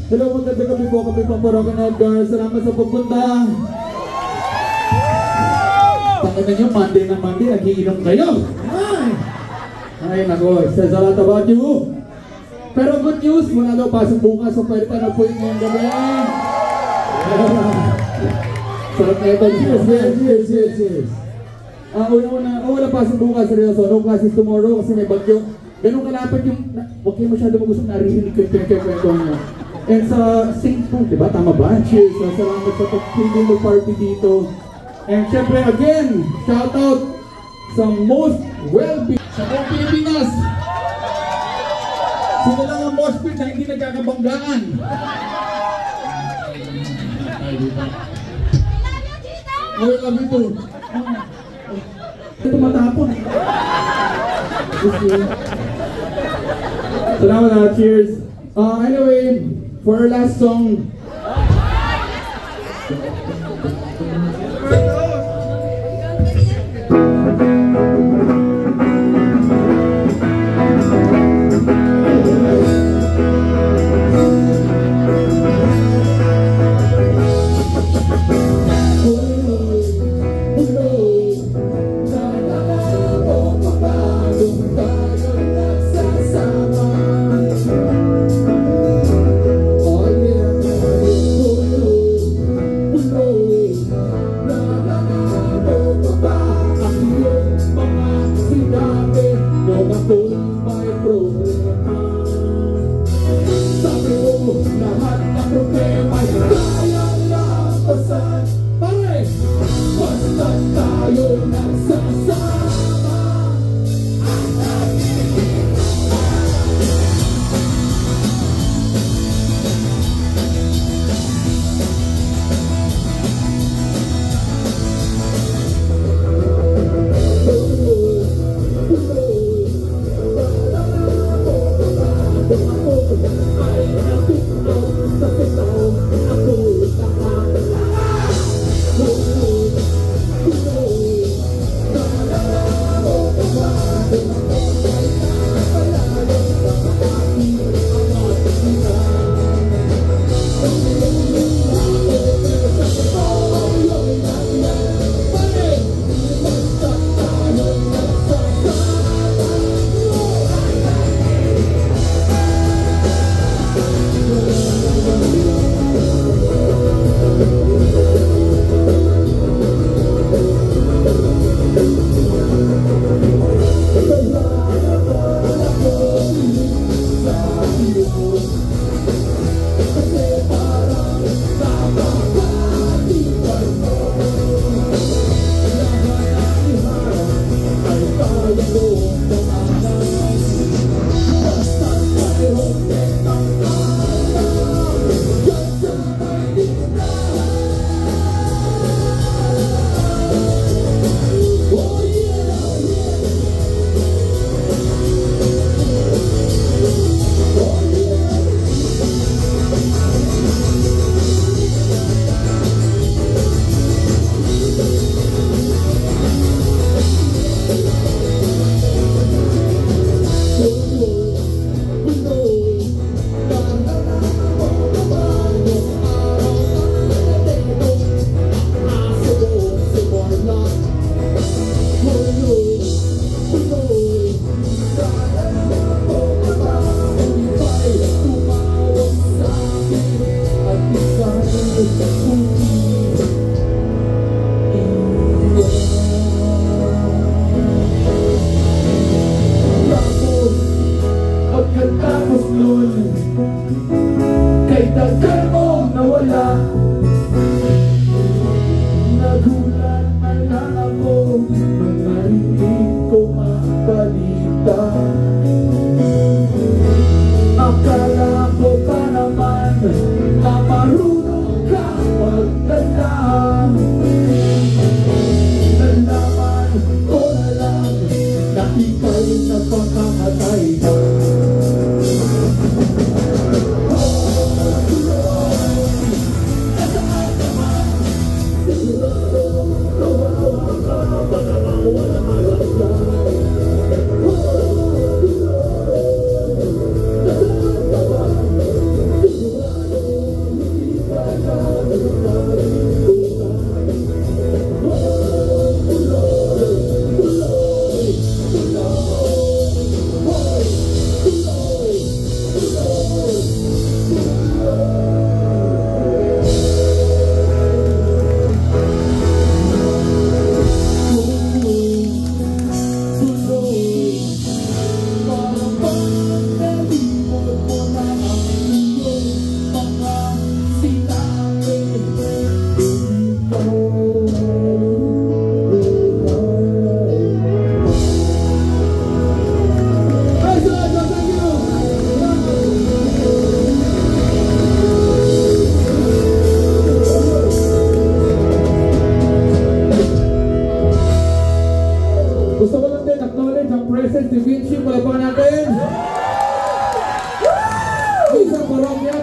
Hello, magandang gabi po kami pang Porokan Edgar. Salamat sa pagpunta. Pakita nyo, Monday na Monday, nagiinom kayo. Ay, nako, says a lot about you. Pero good news, wala daw pasok bukas, so pwede tayo na po yung ngayong gabi. Sarap na ito. Cheers. Wala pasok bukas, seryoso. No classes tomorrow kasi may bagyo. Ganun kalapit yung, huwag kayo masyado mag-usap, naririnig ko yung pinag-kwento niya. And sa St. Paul, diba? Tama ba? Cheers. Salamat sa pag-feeling mo party dito. And syempre, again, shout out sa most well-being sa buong Pilipinas. Sila lang ang most fit na hindi nagkakabanggaan. I love you too. Ito matapon. Salamat na. Cheers. Anyway, for our last song,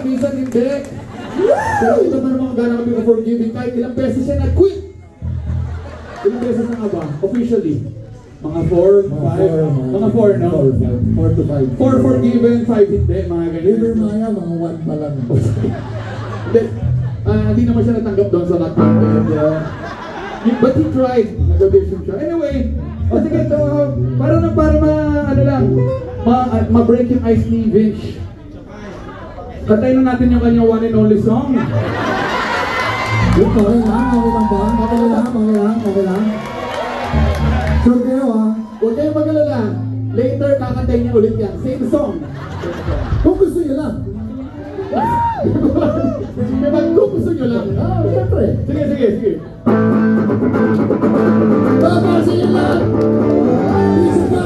minsan hindi. Pero ito man naman gano'n kami forgiving kahit ilang beses siya nag-quit. Ilang beses na nga ba? Officially. Mga 4, 5, mga 4, no? 4 to 5. 4 forgiven, 5 hindi, mga ganyan. Liver Maya, mga 1 pa lang. Hindi naman siya natanggap doon sa Latin. But he tried. Nag-audition siya. Anyway, sige ito, para ano lang, ma-break yung ice ni Vince. Katayin na natin yung kanyang one and only song. Okay lang ba? Okay lang. Sure kayo Huwag kayong mag-alala. Later, kakatayin niya ulit yan. Same song. Kung gusto nyo lang. Kung gusto nyo lang. Siyempre. Sige. Babasin nyo lang! Isa pa!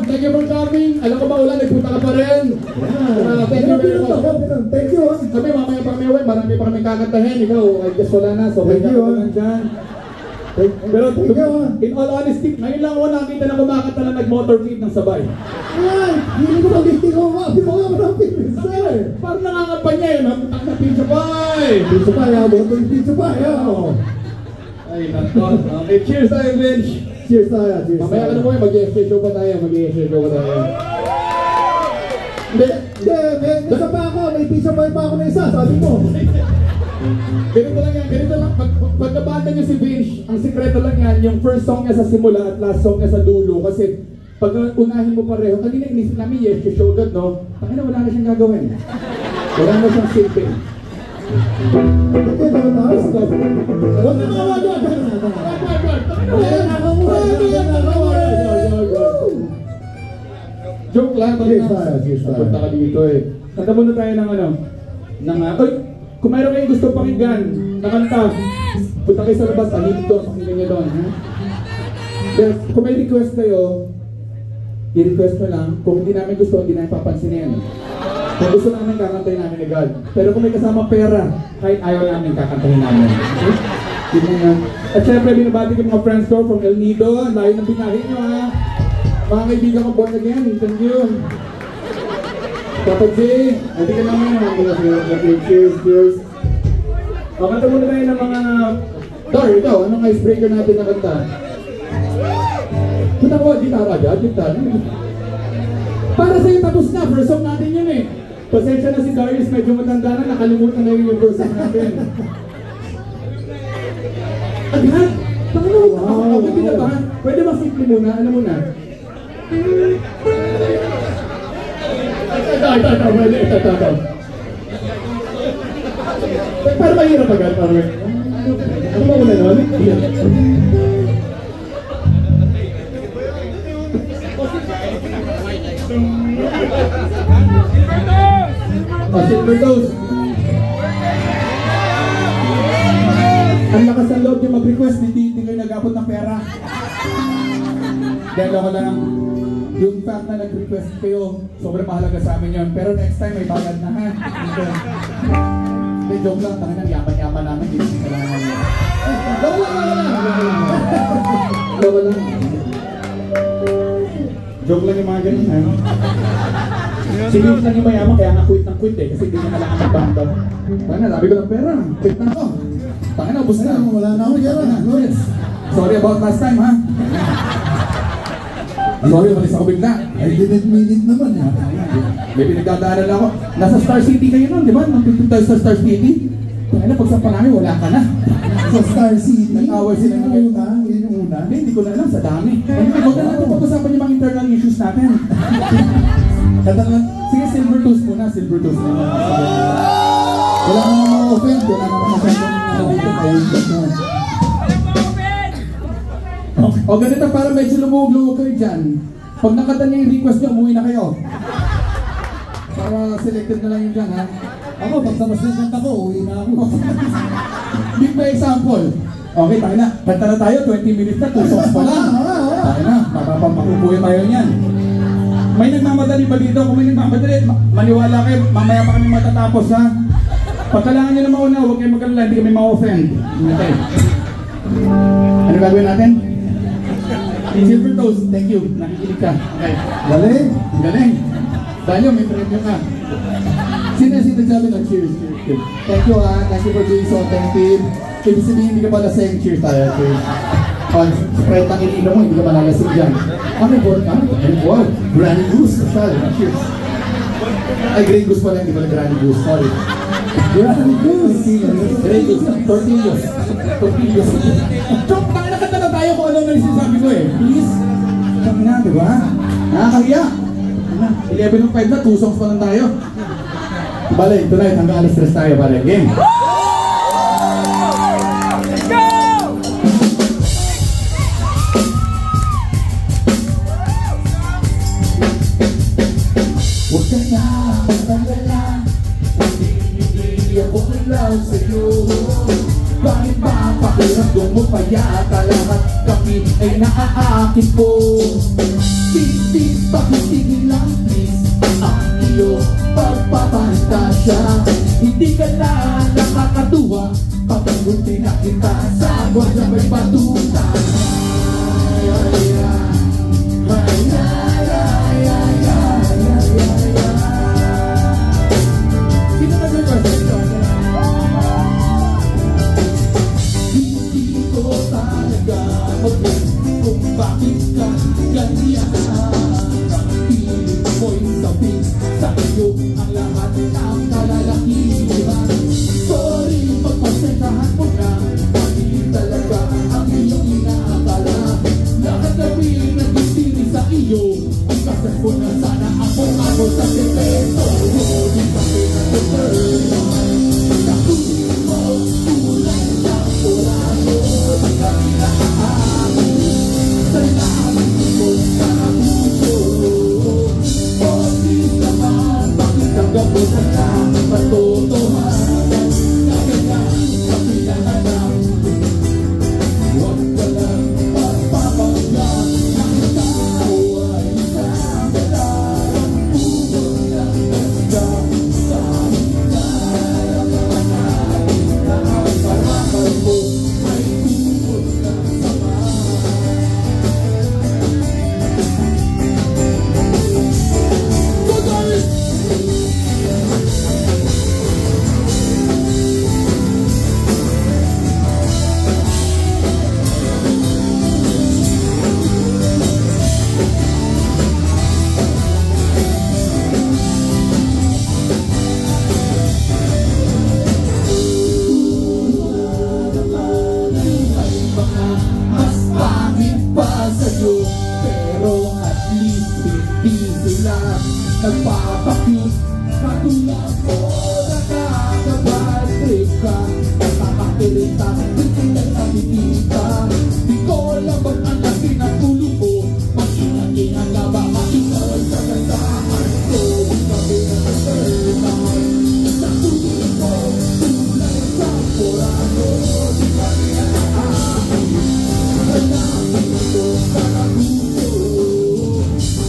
Thank you for coming. Alam ko ba ulan, nagpunta ka pa rin. Thank you very much. Thank you. Sabi, mamaya pa kami uwi, marami pa kami kakantahin. Ikaw, I guess wala na. So, thank you. Pero in all honesty, ngayon lang ako nakita na kumakanta na nag-motorcade ng sabay. Ay, hindi ko mag-isting ko. Hindi mo nga marami. Sir, parang nakakampanya yun. Napuntak na Pizza Pie. Pizza Pie, ha? Pizza Pie, ha? Ay, nako. Okay, cheers tayo, Vince. Cheers tayo, cheers. Mamaya ka na po mag-i-show pa tayo, mag-i-show pa tayo. Hindi, Nasa pa ako, may pizza pa ako na isa, sabi mo. ganito lang yan, ganito lang. Pagkabata niyo si Vince, ang sikreto lang yan, yung first song niya sa simula at last song niya sa dulo. Kasi pag unahin mo pareho, kanina inisip namin, yes, you showed that, no? Pakina, wala na siyang gagawin. Wala na siyang shaping. Okay, tapos. Huwag na mga joke lang, punta ka dito eh. Kanta muna tayo ng ano, kung mayroon kayong gusto pakinggan na kanta, punta kayo sa labas, alin doon, pakinggan nyo doon, ha? But, kung may request kayo, i-request nyo lang. Kung hindi namin gusto, hindi namin papansinin. Kung gusto namin, kakantahin namin agad. Pero kung may kasama pera, kahit ayaw namin, kakantahin namin. Okay? At syempre, binabati ko mga friends ko from El Nido. Layo ng binahin nyo, ha? Mga kaibigan ko, born again. Thank you. Papa J, hindi ka naman. Cheers, cheers. Kanta muna tayo ng mga... Dar, ikaw, anong icebreaker natin na kanta? Punta ko, gitara agad, gitara. Para sa'yo tapos na, first song natin yun eh. Pasensya na si Darius, medyo matanda na, nakalimutan na yung first song natin. Agad? Wow! Ako pinabahan. Pwede masimple muna, ano muna? Ito. Para mahirap agad, parang. Ano ba muna nun? Silver Dose. Ang lakas ng loob niyo mag-request, hindi kayo nag-abot ng pera. Dahil ako lang, yung fact na nag-request kayo, sobrang mahalaga sa amin yun. Pero next time may bayad na, ha? Hindi, joke lang, tangin ang yaman-yaman namin, hindi ka lang namin. Gawa lang. Joke lang yung mga ganun, ha? Si Vince lang yung mayaman, kaya nga quit ng quit eh, kasi hindi niya kailangan mag-banda. Tangina, sabi ko ng pera, quit na ako. Tangina, ubus na. Wala na ako dyan, ha? Sorry about last time, ha? Sorry, malis ako bigla. I didn't mean it naman, ha? May pinagdadaanan ako. Nasa Star City kayo nun, di ba? Nung pipunta tayo sa Star City. Tangina, pag sa panami, wala ka na. Sa Star City? Nag-away sila ng una? Yun yung una? Hindi ko na alam, sa dami. Huwag na natin pag-usapan yung mga internal issues natin. Sige, silver toast muna, silver toast muna. Wala nang mga offend, wala nang mga offend. O ganito, para medyo lumug-lumug kayo dyan. Pag nakata niya yung request niyo, umuwi na kayo. Para selected na lang yun dyan, ha? Ako, pag tapos na kanta ko, uwi na ako. Big by example. Okay, tayo na. Kanta na tayo, 20 minutes na, 2 songs pa lang. Tayo na, mapapakubuhay tayo niyan. May nagmamadali ba dito? Kung may nagmamadali, maniwala kayo, mamaya pa kami matatapos, ha? Pagkalangan nyo na mauna, huwag kayo magkalala, hindi kami ma-offend. Okay. Ano gagawin natin? Silver toast, thank you. Nakikinig ka. Okay. Galing? Galing. Dahil may premyo ka. Sino nagsabi ng cheers? Cheers. Thank you, ha. Thank you for being so attentive. Ibig sabihin, hindi ka pala sayang cheers tayo. Cheers. Sprite ang iniinom mo, hindi ka malalasig dyan. Ano po? Wow, Granny Goose. Cheers. Ay, Grey Goose pala, hindi pala Granny Goose. Sorry. Granny Goose. Grey Goose. Tortillos. Tortillos. Chok, nakakanta na tayo kung ano na sinasabi ko eh. Please. Kami na, di ba? Nakakahiya. 11:05 na, 2 songs pa lang tayo. Bale, tonight hanggang alas 3 tayo, bale. Game. Huwag ka na magdadala, hindi ako lang sa'yo. Bakit ba pakiramdam mo pa yata lahat kami ay naaakit po? Please, pakitigil lang please ang iyong pagpapantasya. Hindi ka na nakakatuwa kapag munti na kita sa buwan na may batuta. Sino nag-request ito? Hindi ko talaga mag-kung ganyan ang piling ko'y sabihin sa iyo ang lahat ng kalalakihan. Sorry, pagpasensyahan mo na, hindi talaga ang iyong inaakala. Lahat kami nagtitiri sa iyo, ang kasal ko na sana ako sa sekreto. Hindi kami nag-turn. Nakunin mo, kulay na kurado, ang kami na aamin. Salamat mo sa puso. O di naman, bakit hanggang mo na lang matotohanan na ganyan sa pinahanap. Huwag ka lang magpapagyan ng tao ay isang galarang puso ng ganda sa hinarap natin na ang parangal mo ay puso ng sama. Mas pangit pa sa'yo, pero at least hindi sila nagpapakyut. Katulad ko, nakakabad trip ka, nakakakirita, hindi na nakikita. Di ko alam ba't ang laki ng ulo ko, mag-ingat-ingat ka ba maingay sa gandahan ko. Sabi na nag-turn, sa tulog ko, tulay sa porano, di kami naamin. Hanapin ko sa puso.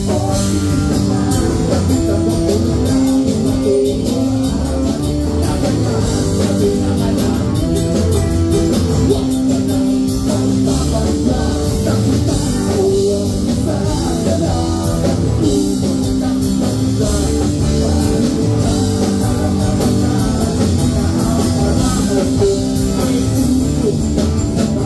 O di naman, bakit ako na lang matutuhan na ganyan sa pinangalan. Huwag ka nang magpapagyan ng tao ang isang galarang puso ng bangga. Parangal ko ay puso ng sama.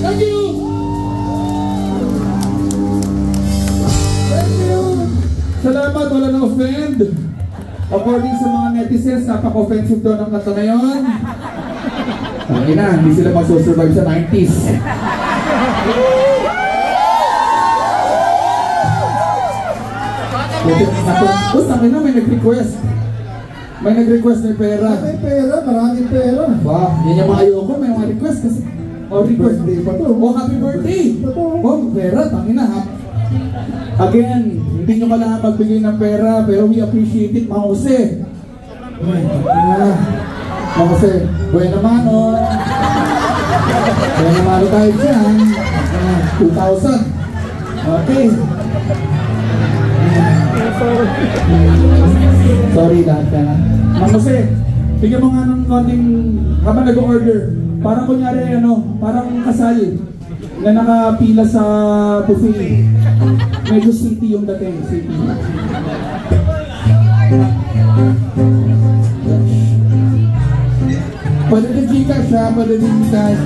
Thank you! Thank you! Salamat, wala na offend. According sa mga netizens, napaka-offensive daw ng kanta na yun. Tangin na, hindi sila magsusurvive sa 90s. Tangin na, may nag-request. May nag-request ng pera. May pera, maraming pera. Wow, yan yung mga ayoko, may mga request kasi. Oh, request. Birthday pa to. Oh, happy birthday! Oh, pera, tangin na ha. Again, hindi nyo kailangan magbigay ng pera, pero we appreciate it, mga Jose. Mga Jose, buena mano. Buena mano tayo dyan. 2,000. Okay. Sorry lahat ka na. Mga Jose, bigyan mo nga ng konting habang nag-order. Parang kunyari parang kasal na nakapila sa buffet. Medyo city yung dating, city. Pwede din Gcash ha, pwede din Gcash.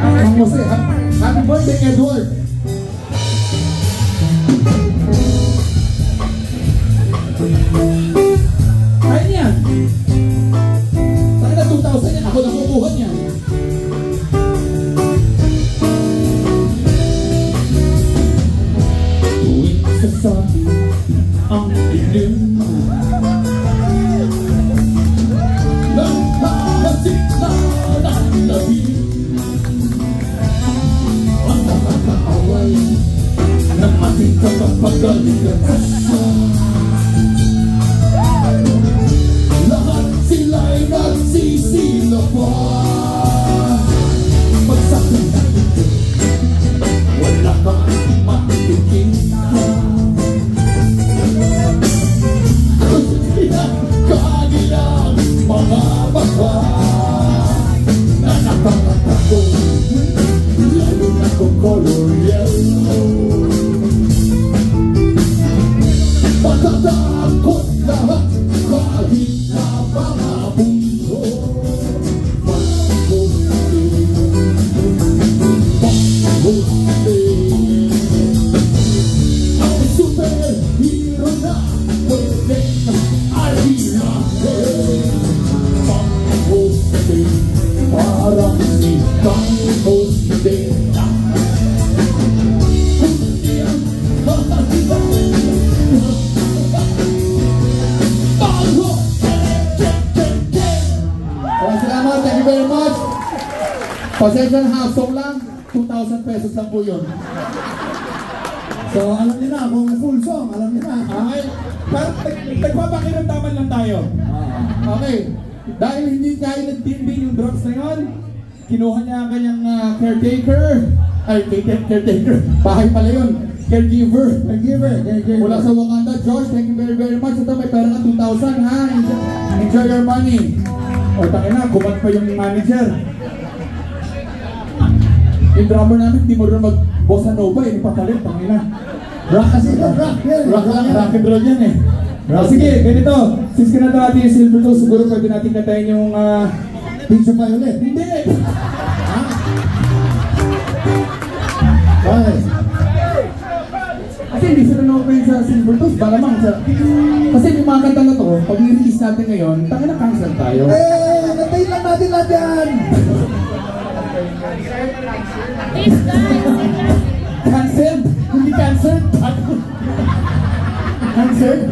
Mga Jose, happy birthday Edward! Kaya niyan. Saka na 2,000 yan, ako nakukuha niyan. Tuwing sasabi ang dilim nagkakasik na ng labi. Ang nakakaaway ng ating kapapagalitan. Lahat sila'y nagsisila pa. Magsakit na ito, wala kang makikita. Kagilang mga baka na nakakatago, lalo na kung color yellow. Matatakot lahat kahit na ba parang si Carlos de salamat, thank you very much. Pasensya na, half song lang, 2,000 pesos lang po yun. So, alam niyo na, kung full song, alam niyo na. Ay, nagpapakiramdaman lang tayo. Okay, dahil hindi kaya nagtinding yung drops na yun, kinuha niya ang kanyang caretaker. Ay, caretaker, bahay pala yun. Caregiver. Mula sa Wakanda, Josh, thank you very, very much. Ito, may pera ka 2,000 ha. Enjoy your money. O, takin na, kumat pa yung manager. Yung drummer namin, hindi mo rin mag-bossa nova, eh, papalit, takin na. Rock kasi ito, rock yan. Rock and roll yan eh. Sige, ganito. Since ka na ito ating silver to, siguro pwede natin katayin yung... Pizza pa ulit. Hindi! Okay. Kasi hindi sila na-open sa Silver Toast, balamang sa... Kasi yung mga kanta na to, pag i-release natin ngayon, tayo na cancel tayo. Natayin lang natin lahat yan. Cancelled! Hindi cancelled! Cancelled?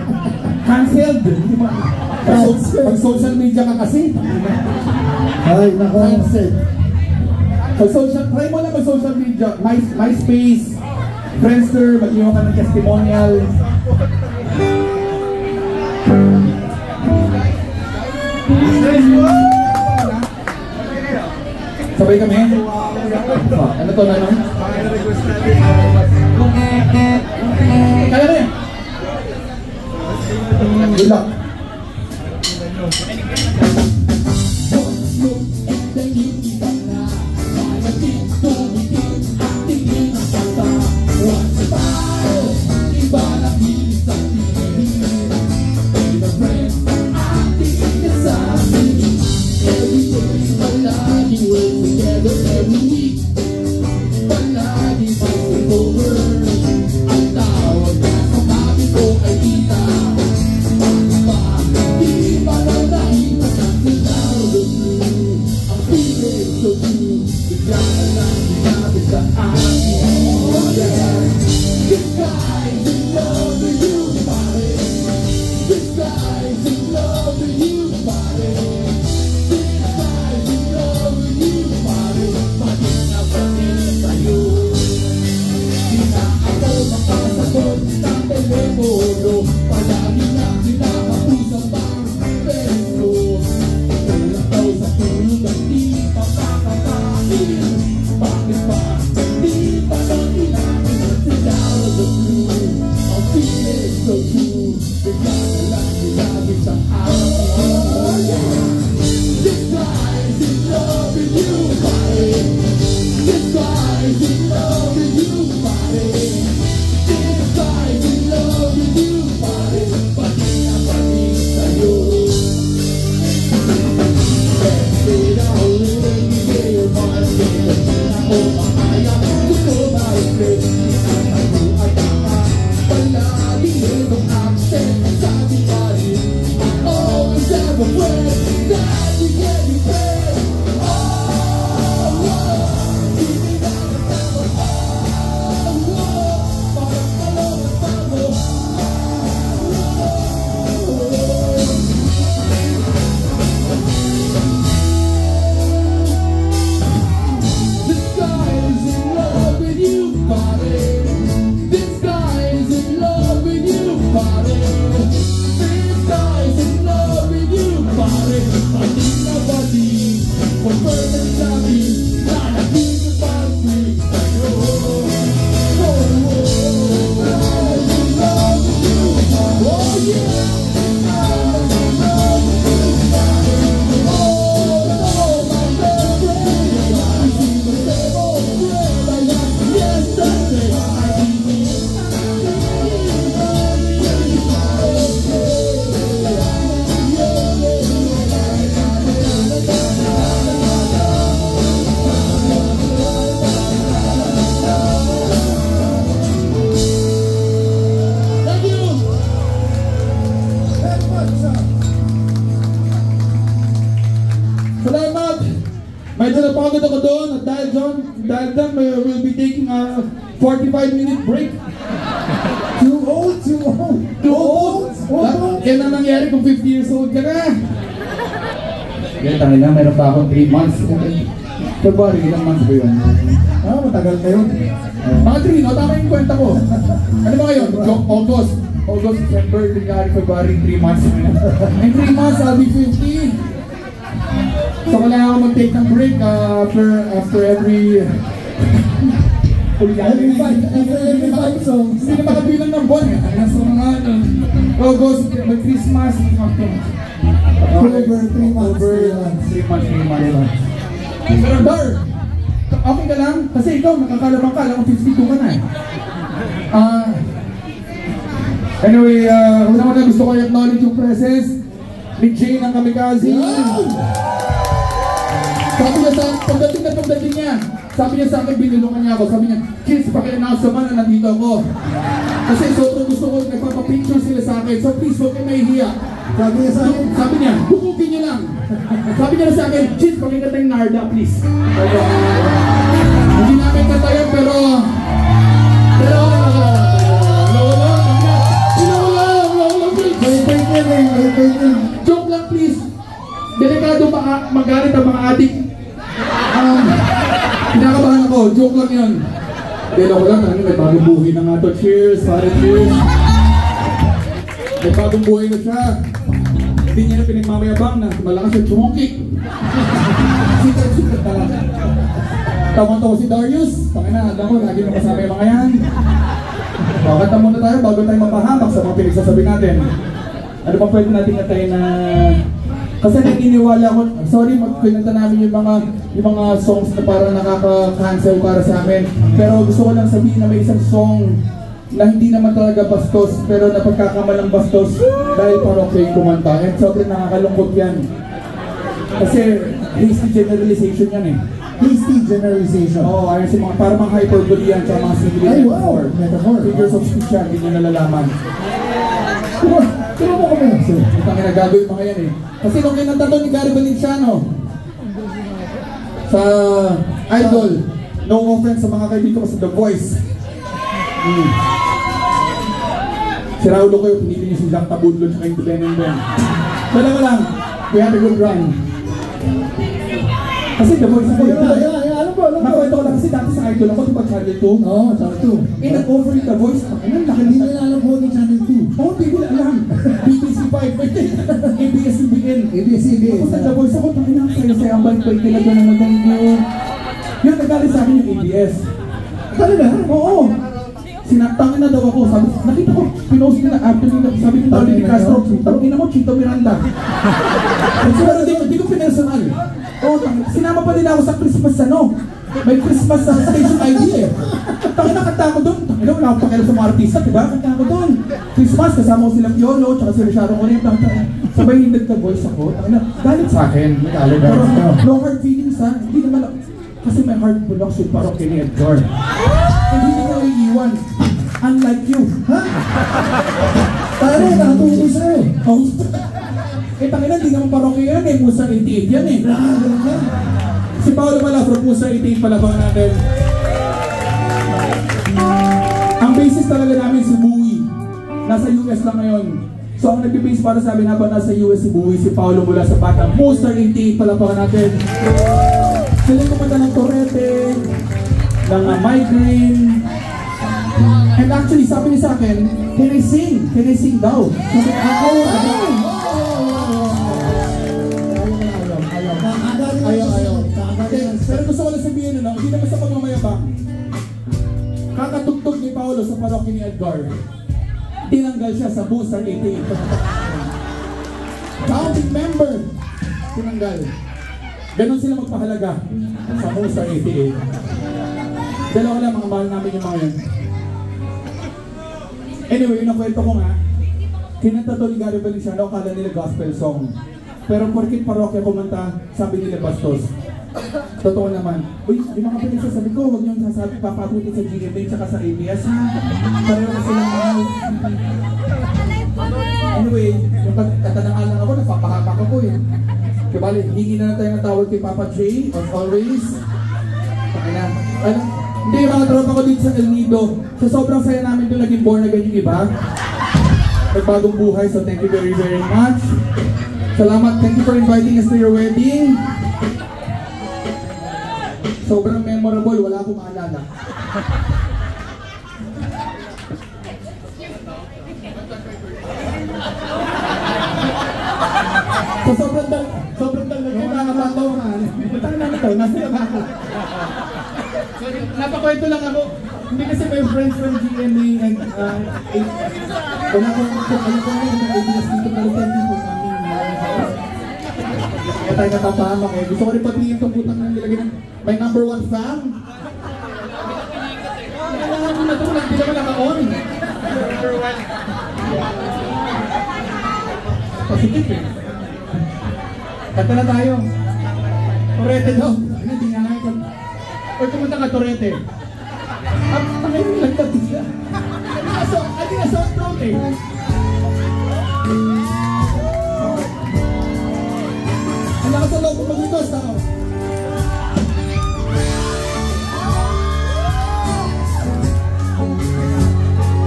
Cancelled! Pag social media ka kasi. Ay, nako. Cancelled. Pag social, try mo lang mag-social media. MySpace, Friendster, mag-iwan ka ng testimonial. Sabay kami? Ano to na nun? Kaya na yan! Good luck! Medyo napagod ako doon at dahil doon, we'll be taking a 45-minute break. Too old. Yan ang nangyari kung 50 years old ka na. Yan, tangin na, meron pa akong 3 months. February, ilang months ba yun? Matagal na yun. Mga 3, no? Tama yung kwenta ko. Ano ba ngayon? August, September, January, February, 3 months. In 3 months, I'll be 50. So kailangan ako mag-take ng break after every songs. Hindi na makabilang ng buwan. Nasa mga August, may Christmas, October, 3 months. 3 months. Pero Dar, okay ka lang? Kasi ikaw, nakakalabang ka, alam ko 52 ka na eh. Anyway, una gusto ko i-acknowledge yung presence ni Jay ng Kamikaze. Sabi niya pagdating niya, sabi niya sa akin, binulungan niya ako. Sabi niya, kids, paki-announce naman na nandito ako. Kasi sobrang gusto ko, nagpapapicture sila sa akin. So please, huwag kayo mahihiya. Sabi niya, bukupin niyo lang. Sabi niya sa akin, kids, pakikita yung Narda, please. Hindi namin katayan, pero joke lang, please. Delikado magalit ang mga adik. Kinakabahan ako, joke lang yun. Dahil ako lang, may bagong buhay na nga to. Cheers, pare, cheers. May bagong buhay na siya. Hindi niya na pinagmamayabang na malakas yung chumongkik. Sikat talaga. Tawang-tawa si Darius. Pakina, alam ko, lagi mo kasama yung mga yan. Kanta muna tayo bago tayo mapahamak sa mga pinagsasabi natin. Ano pa pwede natin natayin na... Kasi naniniwala ko, sorry, magpinanta namin yung mga songs na parang nakaka-cancel para sa amin. Pero gusto ko lang sabihin na may isang song na hindi naman talaga bastos, pero napagkakamalang bastos dahil parokya yung kumanta. And sobrang nakakalungkot yan. Kasi hasty generalization yan eh. Hasty generalization. Oo, ayun si mga parang mga hyperbole yan sa mga simile metaphor. Figures of speech yan, hindi nyo nalalaman. Pero mo kami. Itang ginagagawa yung mga yan eh. Kasi nung kinanta to ni Gary Valenciano sa Idol, no offense sa mga kaibigan ko sa The Voice. Si Raulo ko yung pinili niyo si Jack Tabudlo at yung Ben and Ben. Dalawa lang, we had a good run. Kasi The Voice ako yun. Nakwento ko lang kasi dati sa Idol ako, diba Channel 2? Oo, Channel 2. Eh, nag-over yung The Voice. Hindi nila alam po ni Channel 2. Oo, hindi ko na alam. BBC 5, ABS-CBN. ABS-CBN. Ako sa The Voice ako, takin ang saya-saya ang balik-balik nila doon ang magandang yun, nagalit sa akin yung ABS. Talaga? Oo. Sinatangin na daw ako. Sabi, nakita ko, pinost nila after nila. Sabi ni Tony Di Castro, tangin na mo, Chito Miranda. Pero hindi ko pinersonal. Oo, sinama pa nila ako sa Christmas may Christmas sa station ID eh. Tangin na kanta ko doon. Tangin na, wala akong pakialam sa mga artista, diba? Kanta ko doon. Christmas, kasama ko silang Piolo, tsaka si Richaro Correa. Sabay hindi nagka-voice ako. Tangin na, galit sa akin. Pero no hard feelings ha. Hindi naman, kasi may hard bullocks yung parokya ni Edgar. Hindi ko iiwan. Unlike you. Ha? Pare, nakatulong sa'yo. Oh. Eh, tangin na, hindi naman parokya yan eh. Musa 88 yan eh. Si Paolo pala, from Musa 88 pala ba natin. Ang basis talaga namin si Bowie. Nasa US lang ngayon. So ang nag-base para sa amin habang nasa US si Bowie, si Paolo mula sa bata. Musa 88 pala ba natin. Sila yung kumanta ng Torete, ng migraine. And actually, sabi niya sa akin, can I sing? Can I sing daw? Sabi ako, ayaw. Pero gusto ko lang sabihin na, hindi naman sa pagmamayabang. Kakatugtog ni Paolo sa parokya ni Edgar. Tinanggal siya sa Booster 88. Founding member, tinanggal. Ganon sila magpahalaga sa Booster 88. Dalawa lang mga mahal namin yung mga yun. Anyway, yung nakwento ko nga, kinanta to ni Gary Valenciano, akala nila gospel song. Pero porkit parokya kumanta, sabi nila bastos. Totoo naman. Uy, yung mga pinagsasabi ko, huwag niyong sasabi, papabuti sa GMA tsaka sa ABS ha. Pareho na silang mahal. Anyway, yung katanangan lang ako, napapahakak ako eh. Kabali, hingi na tayo ng tawag kay Papa J, as always. Pakina. Ano? Hindi, mga tropa ko dito sa El Nido. Sa sobrang saya namin doon naging born again yung iba. Nagbagong buhay, so thank you very, very much. Salamat, thank you for inviting us to your wedding. Sobrang memorable, wala akong maalala. So sobrang dalaga, nakakatawa nga. Butang na nito, nasa yung ako. So napakwento lang ako. Hindi kasi may friends from GMA and wala ko alam ko ngayon na ABS dito na lutendi po kami. Kaya tayo natapahamak eh. Gusto ko rin patingin itong putang nang nilagay ng my number 1 fan. Kailangan mo na ito, hindi naman naka-on. Number 1. Positive eh. Kanta na tayo. Torete daw. Hindi nga ngayon. Oy, kumanta ka, Torete. Ngayon lang natin siya. Adi na sa throat eh. Ang lakas sa loob mag-itos ako.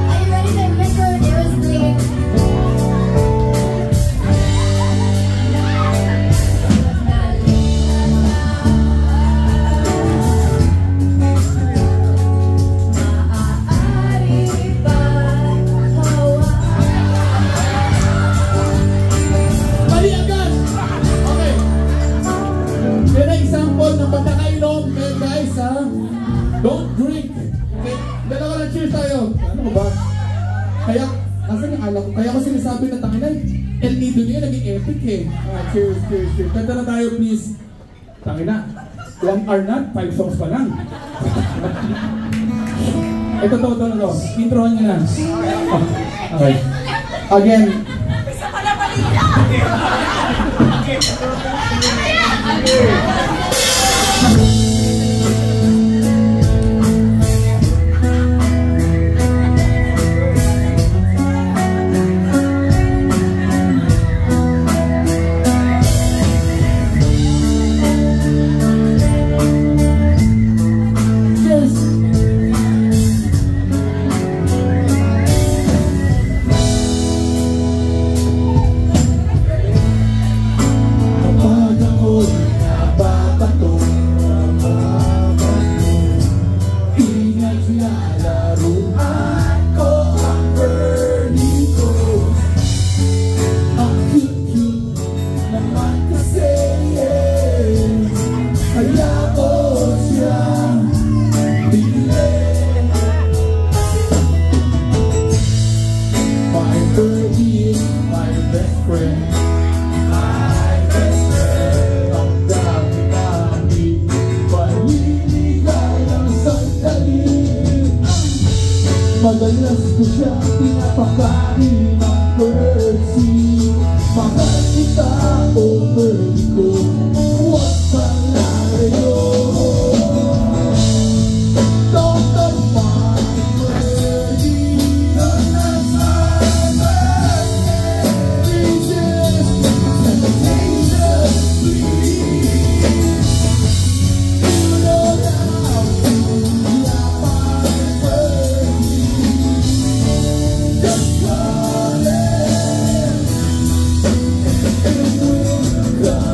Are you ready to make sure it was clean? Don't drink! Okay, dalawa lang cheers tayo. Ano ba? Kaya, nasan yung alak ko? Kaya ko sinasabi na tanginay. El Nido niya naging epic eh. Cheers, cheers, cheers. Kanta na tayo please. Tangina. 1 hour na, 5 songs pa lang. Ito. Introhan niyo na. Oh, okay. Again. Madalas ko siya pinapakain ng Percy. Mahal kita o Percy ko, huwag kang lalayo. Don't touch my Percy, you're not my Jesus, Jesus, please. You know now, you are my Percy. Just call it, and it will come.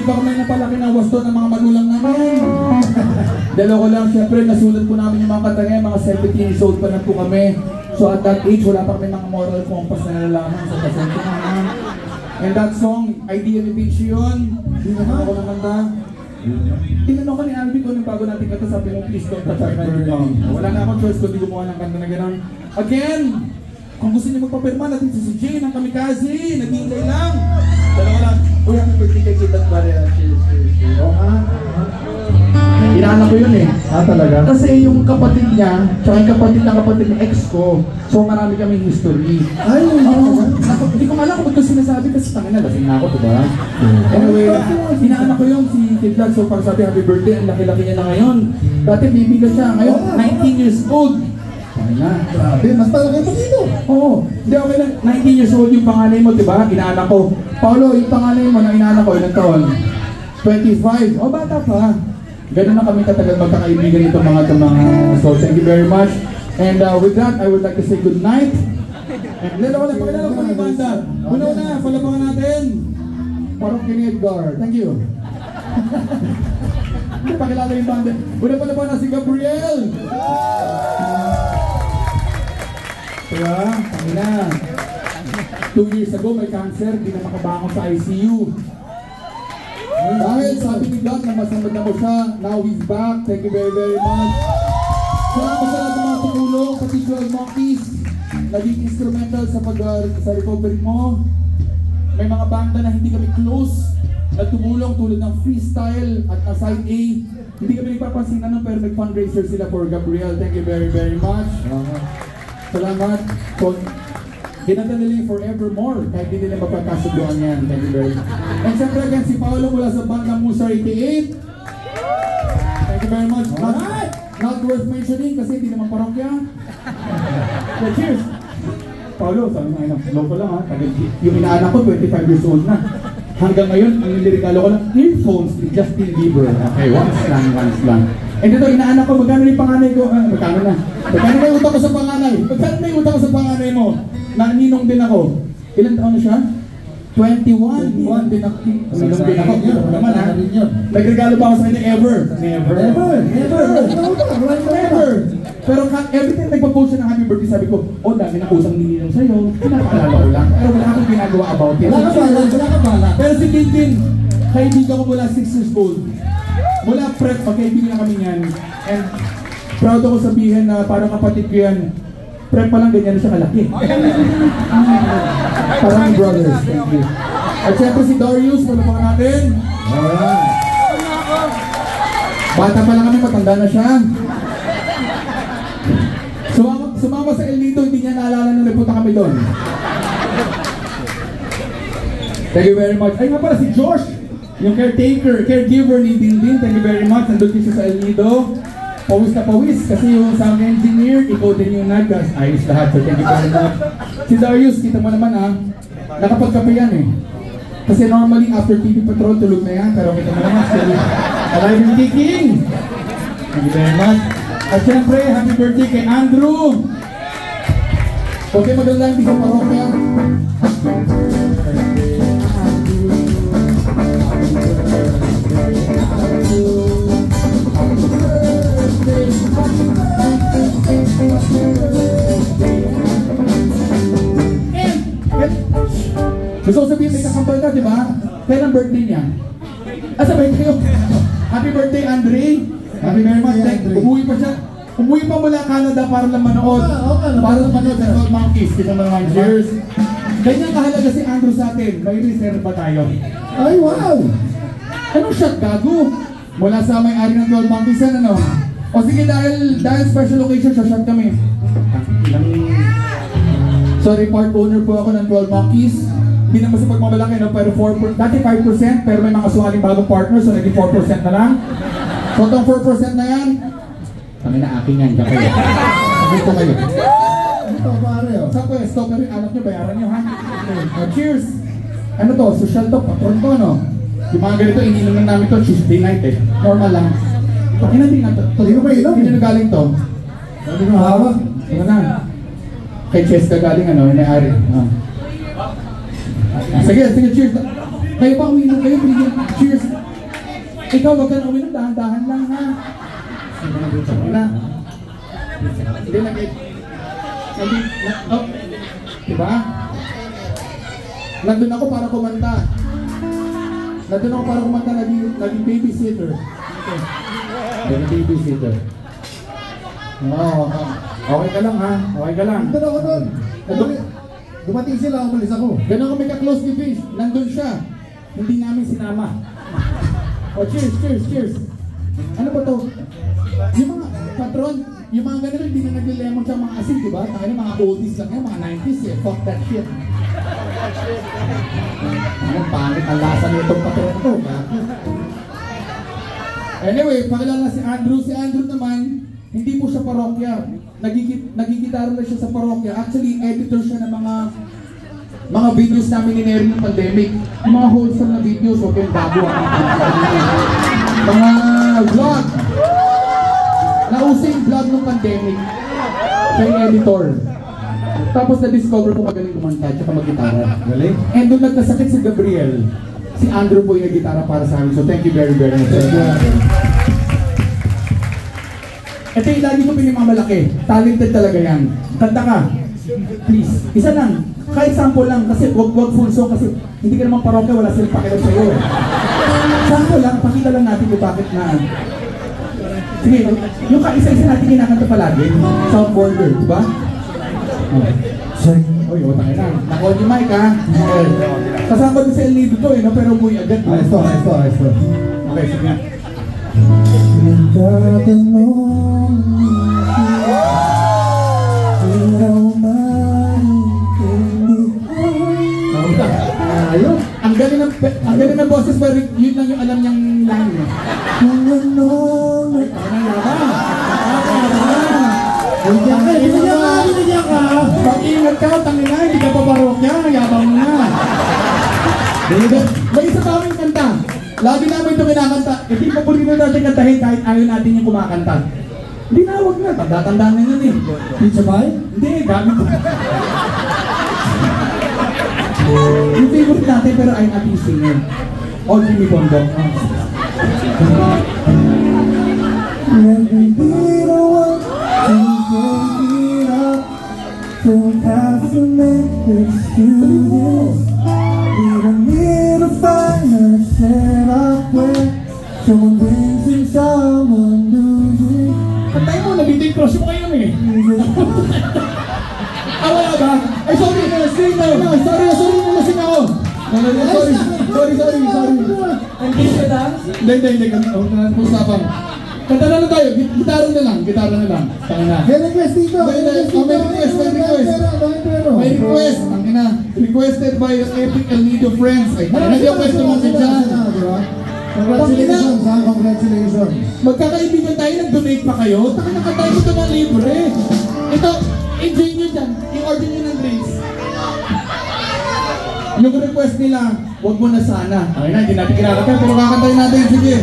pa kami napalaki ng wasto ng mga magulang namin. Dalawa ko lang, syempre nasulat po namin yung mga kanta ngayon, mga 17 years old pa lang po kami. So at that age, wala pa kami mga moral compass na nalalaman sa pasensya naman. And that song, idea ni Pitch yun. Tinanong ako ng kanta. Tinanong ka ni Alvin ko nung bago natin kanta, sabi mo, please don't touch my birthday. Wala na akong choice kundi gumawa ng kanta na gano'n. Again, kung gusto niyo magpapirma natin si Jay ng Kamikaze, naghihintay lang. Dalawa lang. Uy, happy birthday kay Kitang Barya. Cheers, cheers, cheers. Oo nga. Inaanak ko yun eh. Talaga? Kasi yung kapatid niya, tsaka yung kapatid ng kapatid ni ex ko, so marami kaming history. Ay, Hindi ko alam kung ba't ko sinasabi kasi tangin na, lasing na ako, diba? Anyway, inaanak ko yun si Kidlat, so pag sabi happy birthday, ang laki-laki niya na ngayon. Dati bibigat siya, ngayon 19 years old. Tangin na. grabe, mas malaki pa dito. Oo, hindi okay lang. 19 years old yung panganay mo, diba? Inaanak ko. Paolo, yung panganay mo na inaanak ko, ilang taon? 25. O, bata pa. Ganun na kami katagal magkakaibigan itong mga so thank you very much. And with that, I would like to say good night. And pakilala ko ni banda. Una, palabangan natin. Parang kini Edgar. Thank you. Pakilala yung banda. Una palabangan na si Gabriel. Diba? Pangina. 2 years ago, may cancer. Di na makabangon sa ICU. Dahil sabi ni God na masamad na mo siya, now he's back. Thank you very, very much. Salamat sa lahat ng mga tumulong, pati 12 Monkeys. Naging instrumental sa recovery mo. May mga banda na hindi kami close, na tumulong tulad ng Freestyle at Aside A. Hindi kami nagpapansin pero nag-fundraiser sila for Gabriel. Thank you very, very much. Salamat. Ginanda nila yung Forevermore, kahit hindi nila magpagkasubuan yan. Thank you very much. And siyempre again, si Paolo mula sa band ng Musa 88. Thank you very much. Not worth mentioning kasi hindi naman parokya. So cheers! Paolo, sabi nga yun, loko lang ha. Yung inaanak ko, 25 years old na. Hanggang ngayon, ang nilirigalo ko lang, earphones ni Justin Bieber. Okay, once lang. And ito, inaanak ko, magkano yung panganay ko? Magkano na? Magkano na yung utang ko sa panganay? Magkano na yung utang ko sa panganay mo? Naninong din ako. Ilan taon na siya? 21 din ako. Naninong din ako. Naman ha? Nagregalo ba ako sa kanya ever? Never. Pero every time nagpa-post siya ng happy birthday, sabi ko, oh, dami na utang nininong sa'yo. Pinapaalala ko lang. Pero wala akong ginagawa about it. Wala ka bala. Pero si Tintin, kaibigan ko mula 6 years old. Mula prep, magkaibigan na kami niyan. And proud ako sabihin na parang kapatid ko yan. Prep pa lang ganyan na siya kalaki. Parang brothers. Thank you. At syempre si Darius, palapakan natin. Bata pa lang kami, matanda na siya. Sumama sa El Nido, hindi niya naalala na nagpunta kami doon. Thank you very much. Ay nga pala si Josh, yung caregiver ni Dindin. Thank you very much. Nandun siya sa El Nido. Pawis na pawis kasi yung sound engineer, ikaw din yung nagkas. Ayos lahat. So thank you very much. Si Darius, kita mo naman nakapagkape yan eh. Kasi normally after TV Patrol, tulog na yan. Pero kita mo naman, still alive and kicking. Thank you very much. At syempre, happy birthday kay Andrew. Okay, maganda lang sa parokya. Gusto ko sabihin, may kakampal ka, di ba? Kailan birthday niya? Sabay kayo. Happy birthday, Andre. Happy very much. Umuwi pa siya. Umuwi pa mula Canada para lang manood. Para lang manood sa 12 Monkeys. Kita mo naman, cheers. Ganyan kahalaga si Andrew sa atin. May reserve ba tayo? Ay, wow! Anong shot, gago? Mula sa may-ari ng 12 Monkeys yan, ano? O sige, dahil special occasion, shot kami. Sorry, part owner po ako ng 12 Monkeys. Hindi naman sa pagmamalaki, no? Pero 4%, dati 5%, pero may mga suwaling bagong partner, so naging 4% na lang. So itong 4% na yan, kami na akin yan, kayo. Sabi ko kayo. Ito, pare, oh. Sa pwesto, pero yung anak nyo, bayaran nyo, ha? Cheers! Ano to? Social to, patron to, no? Yung mga ganito, ininom lang namin to, Tuesday night eh. Normal lang. Pakina din natin. Hindi ko ba inom? Hindi na galing to. Hindi ko hawak. Ano na? Kay Cheska galing, ano, may-ari. Sige, cheers. Kayo pa uminom kayo, bigyan. Cheers. Ikaw, wag ka na uminom, dahan-dahan lang ha. Na. Hindi, oh, diba? Nandun ako para kumanta. Naging babysitter. Naging babysitter. Oo, okay ka lang ha? Okay ka lang. Nandun ako nun. Dumating sila, umalis ako. Ganun kami ka-close ni Fish. Nandun siya. Hindi namin sinama. Oh, cheers, cheers, cheers. Ano ba to? Yung mga patron, yung mga ganun, hindi na nagli-lemon sa mga asin, diba? Tangina, mga oldies lang yan, mga 90s eh. Fuck that shit. Ang pangit ang lasa nitong patron ko. Anyway, pakilala si Andrew. Si Andrew naman, hindi po siya parokya. Nagigitara na siya sa parokya. Actually, editor siya ng mga videos namin ni Neri ng pandemic. Mga wholesome na videos, huwag kayong bago mga vlog. Nausing vlog ng pandemic. Siya yung editor. Tapos na-discover ko magaling kumanta at mag-gitara. Galing. And doon nagkasakit si Gabriel. Si Andrew po yung nag-gitara para sa amin. So thank you very, very much. Ito yung lagi ko pinamamalaki. Talented talaga yan. Kanta ka. Please. Isa lang. Kahit sample lang. Kasi wag full song. Kasi hindi ka naman parokya. Wala silang pakialam sa'yo. Sample lang. Pakita lang natin kung bakit na. Sige. Yung kaisa-isa natin kinakanta palagi. Soundboarder. Diba? Uy, utang ina. Nako yung mic ha. Kasama din sa El Nido to eh. No? Pero umuwi agad. Ayos to. Okay, sige nga. Ayun. Ang galing ng boses, pero yun lang yung alam niyang line. Binigyan ka. Pag-ingat ka, tangina, hindi ka pa parokya, yabang mo na. May isa pa kaming kanta. Lagi namin ito kinakanta. Hindi pa puli na natin kantahin kahit ayaw natin yung kumakanta. Hindi na, huwag na. Tanda-tanda na yun eh. Pizza pie? Hindi, gamit ko. Yung favorite natin pero ayaw natin yung singer. O Jimmy Bondo. Kantay mo, nabito yung cross mo kayo eh. Wala ba? Ay, sorry, sorry, nalasing ako. Sorry. Hindi ka dance? Hindi, usapan. Kanta na lang tayo, gitara na lang. Tanga na. May request dito. May request. Ang ina, requested by the Epic El Nido Friends. Ay, nag-request naman din dyan. Congratulations ha, congratulations. Magkakaibigan tayo, nag-donate pa kayo. Taka nakatayo ito ng libre. Ito, enjoy nyo dyan. I-order nyo ng drinks. Yung request nila, wag mo na sana. Okay na, hindi natin kinakanta, pero kakantayin natin. Sige.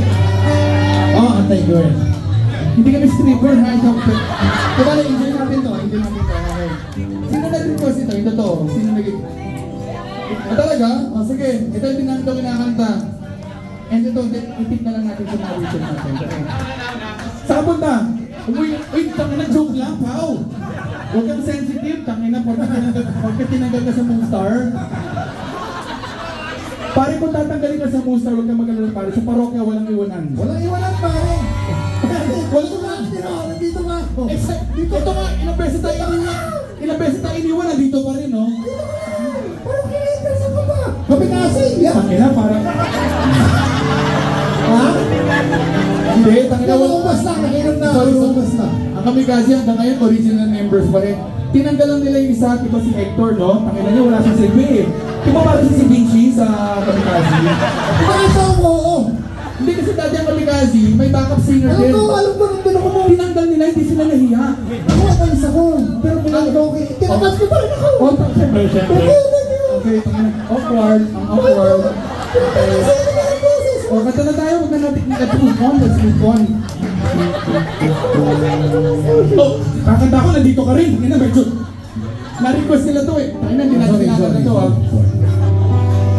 Antay ko eh. Hindi kami stripper ha, ikaw. Diba na-enjoy natin to? Okay. Sino nag-request ito? Ito to. Sino nag-request? Talaga? Sige. Ito yung namin ito kinakanta. And ito, itip na lang natin sa narration natin. Saan punta? Uy, tangina, joke lang, pao. Huwag kang sensitive, tangina, pagka tinanggal ka sa Moonstar. Pare, kung tatanggalin ka sa Moonstar, huwag kang mag-alala pare. Sa parokya, walang iwanan. Walang iwanan pare. Walang iwanan. Nandito nga ako. Ito nga, ilang beses tayo iniwan, nandito pa rin, no? Parang kinaitas ako ba? Kapitasi! Tangina, parang... Ha? Hindi, tangina, Nakumbas na, nakinom na. Nakumbas na. Ang Kamikaze hanggang ngayon, original members pa rin. Tinanggal lang nila yung isa, diba si Hector, no? Tangina niya, wala siyang silbi eh. Diba parang si Vinci sa Kamikaze? Bakit ako oo? Hindi kasi dati ang Kamikaze, may backup singer din. Alam ko, nandun ako mo. Tinanggal nila, hindi sila nahiya. Ako, akalis ako. Pero pinagod ako. Tinakas ko pa rin ako. Oh, syempre. Okay, tangina. Awkward, ang awkward. O, kanta na tayo, huwag na natin let's move on. Oh, kakanta ko, nandito ka rin. Ina, medyo na-request nila to eh. Ay, hindi natin kinakanta to ah.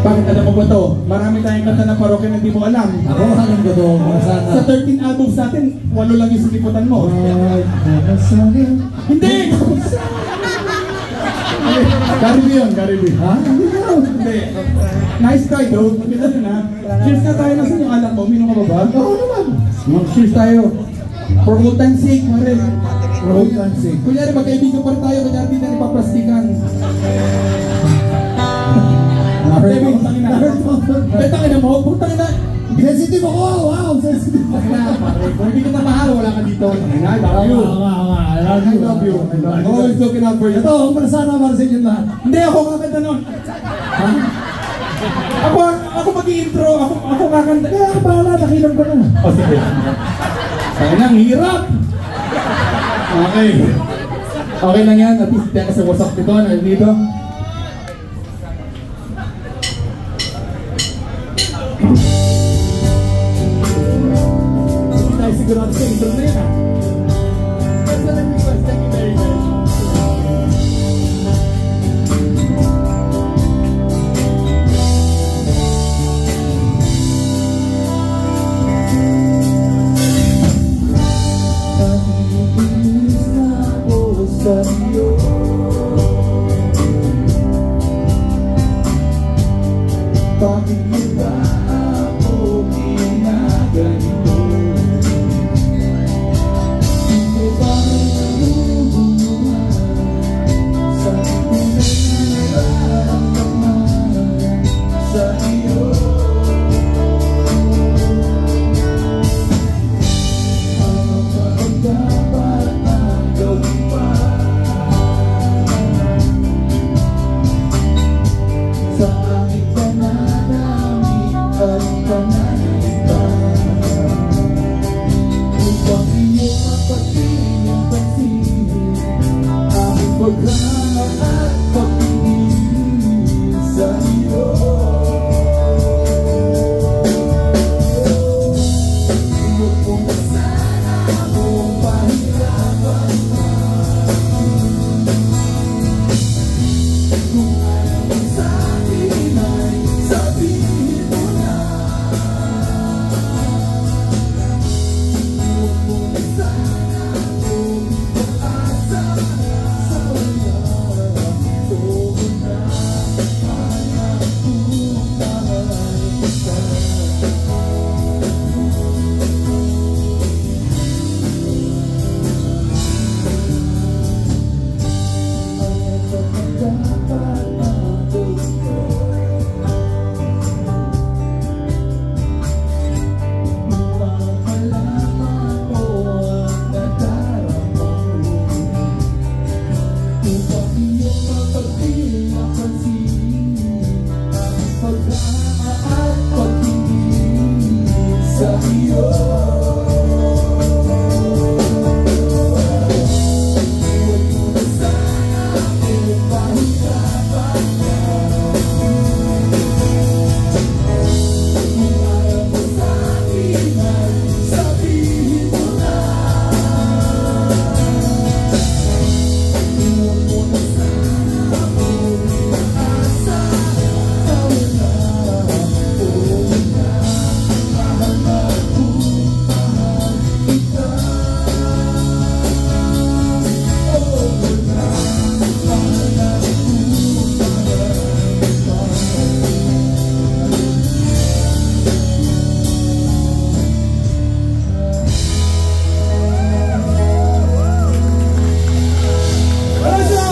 Bakit alam mo ba to? Marami tayong kanta ng parokya na hindi mo alam. Ako, alam ko to, mga sana. Sa 13 albums natin, 8 lang yung siniputan mo. Ay, mga sana. Hindi! Gary B yun, Gary B. Ha? Hindi na. Hindi. Nice try though. Maganda din ha. Cheers na tayo. Nasaan yung alak mo? Minum ka ba ba? Oo naman. Cheers tayo. For old time's sake, pare. Road dancing. Kunyari, magkaibigan pa rin tayo. Kunyari, di na ipaplastikan. Kevin, tangin na. Tangin na mo. Putangin na. Sensitive ako. Wow, sensitive ako. Kung hindi kita mahal, wala ka dito. I love you. I love you. I'm always looking out for you. Ito, ang para sana para sa inyo lahat. Hindi, ako kakanta nun. Ha? Ako mag-i-intro. Ako kakanta. Kaya ako bahala, nakilang ko na. O sige. Sa'yo na, ang hirap. Okay. Okay lang yan. At least hindi ka sa wasak nito. Dito. Hindi tayo sigurado sa intro na yan ha. That's what I request. Thank you very much. Bakit mo ba ako ginaganito? Hindi ba nalulungan sa nararamdaman sa iyo? Ano ba ang dapat ang gawin pa? Sa aking pananamit at pananalita, upang iyong mapating ang pansin, aking paghahanap at pagpipili sa iyo. Huwag mo na sana akong pahirapan pa. Kung ayaw mo sa akin ay sabihin mo na. Huwag mo na sana akong pag-asa sa wala. Oo na, anak kong mahal kita. Sa iyo. Huwag mo na sana akong pahirapan pa. Kung ayaw mo sa akin ay sabihin mo na. Huwag mo na sana akong pag-asa sa wala. Oo na, mahal na kung mahal kita. Oo na, mahal na kung mahal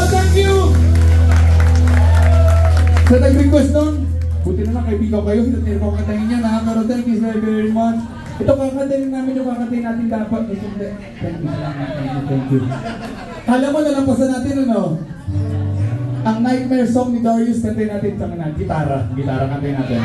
Thank you! Sa nag-request nun, buti na lang kaibigan kayo, hindi ko kantahin yan ha, pero thank you very very much. Ito kakantahin namin yung kakantahin natin dapat. Thank you, thank you. Alam mo, nalampasan natin ano? Ang Nightmare song ni Darius, kantahin natin sa mga gitara. Gitara kantahin natin.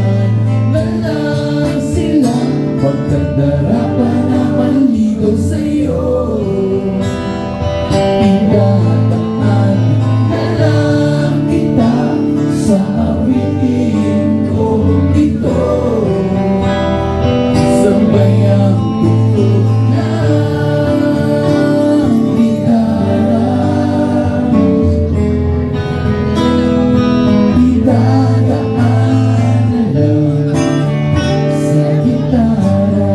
Pagbibigyan na lang sila, pagkadarapan na manligaw sa'yo. Idadaan na lang kita sa awitin ko ito. Sabay ang tugtog ng gitara. Idadaan na lang sa gitara.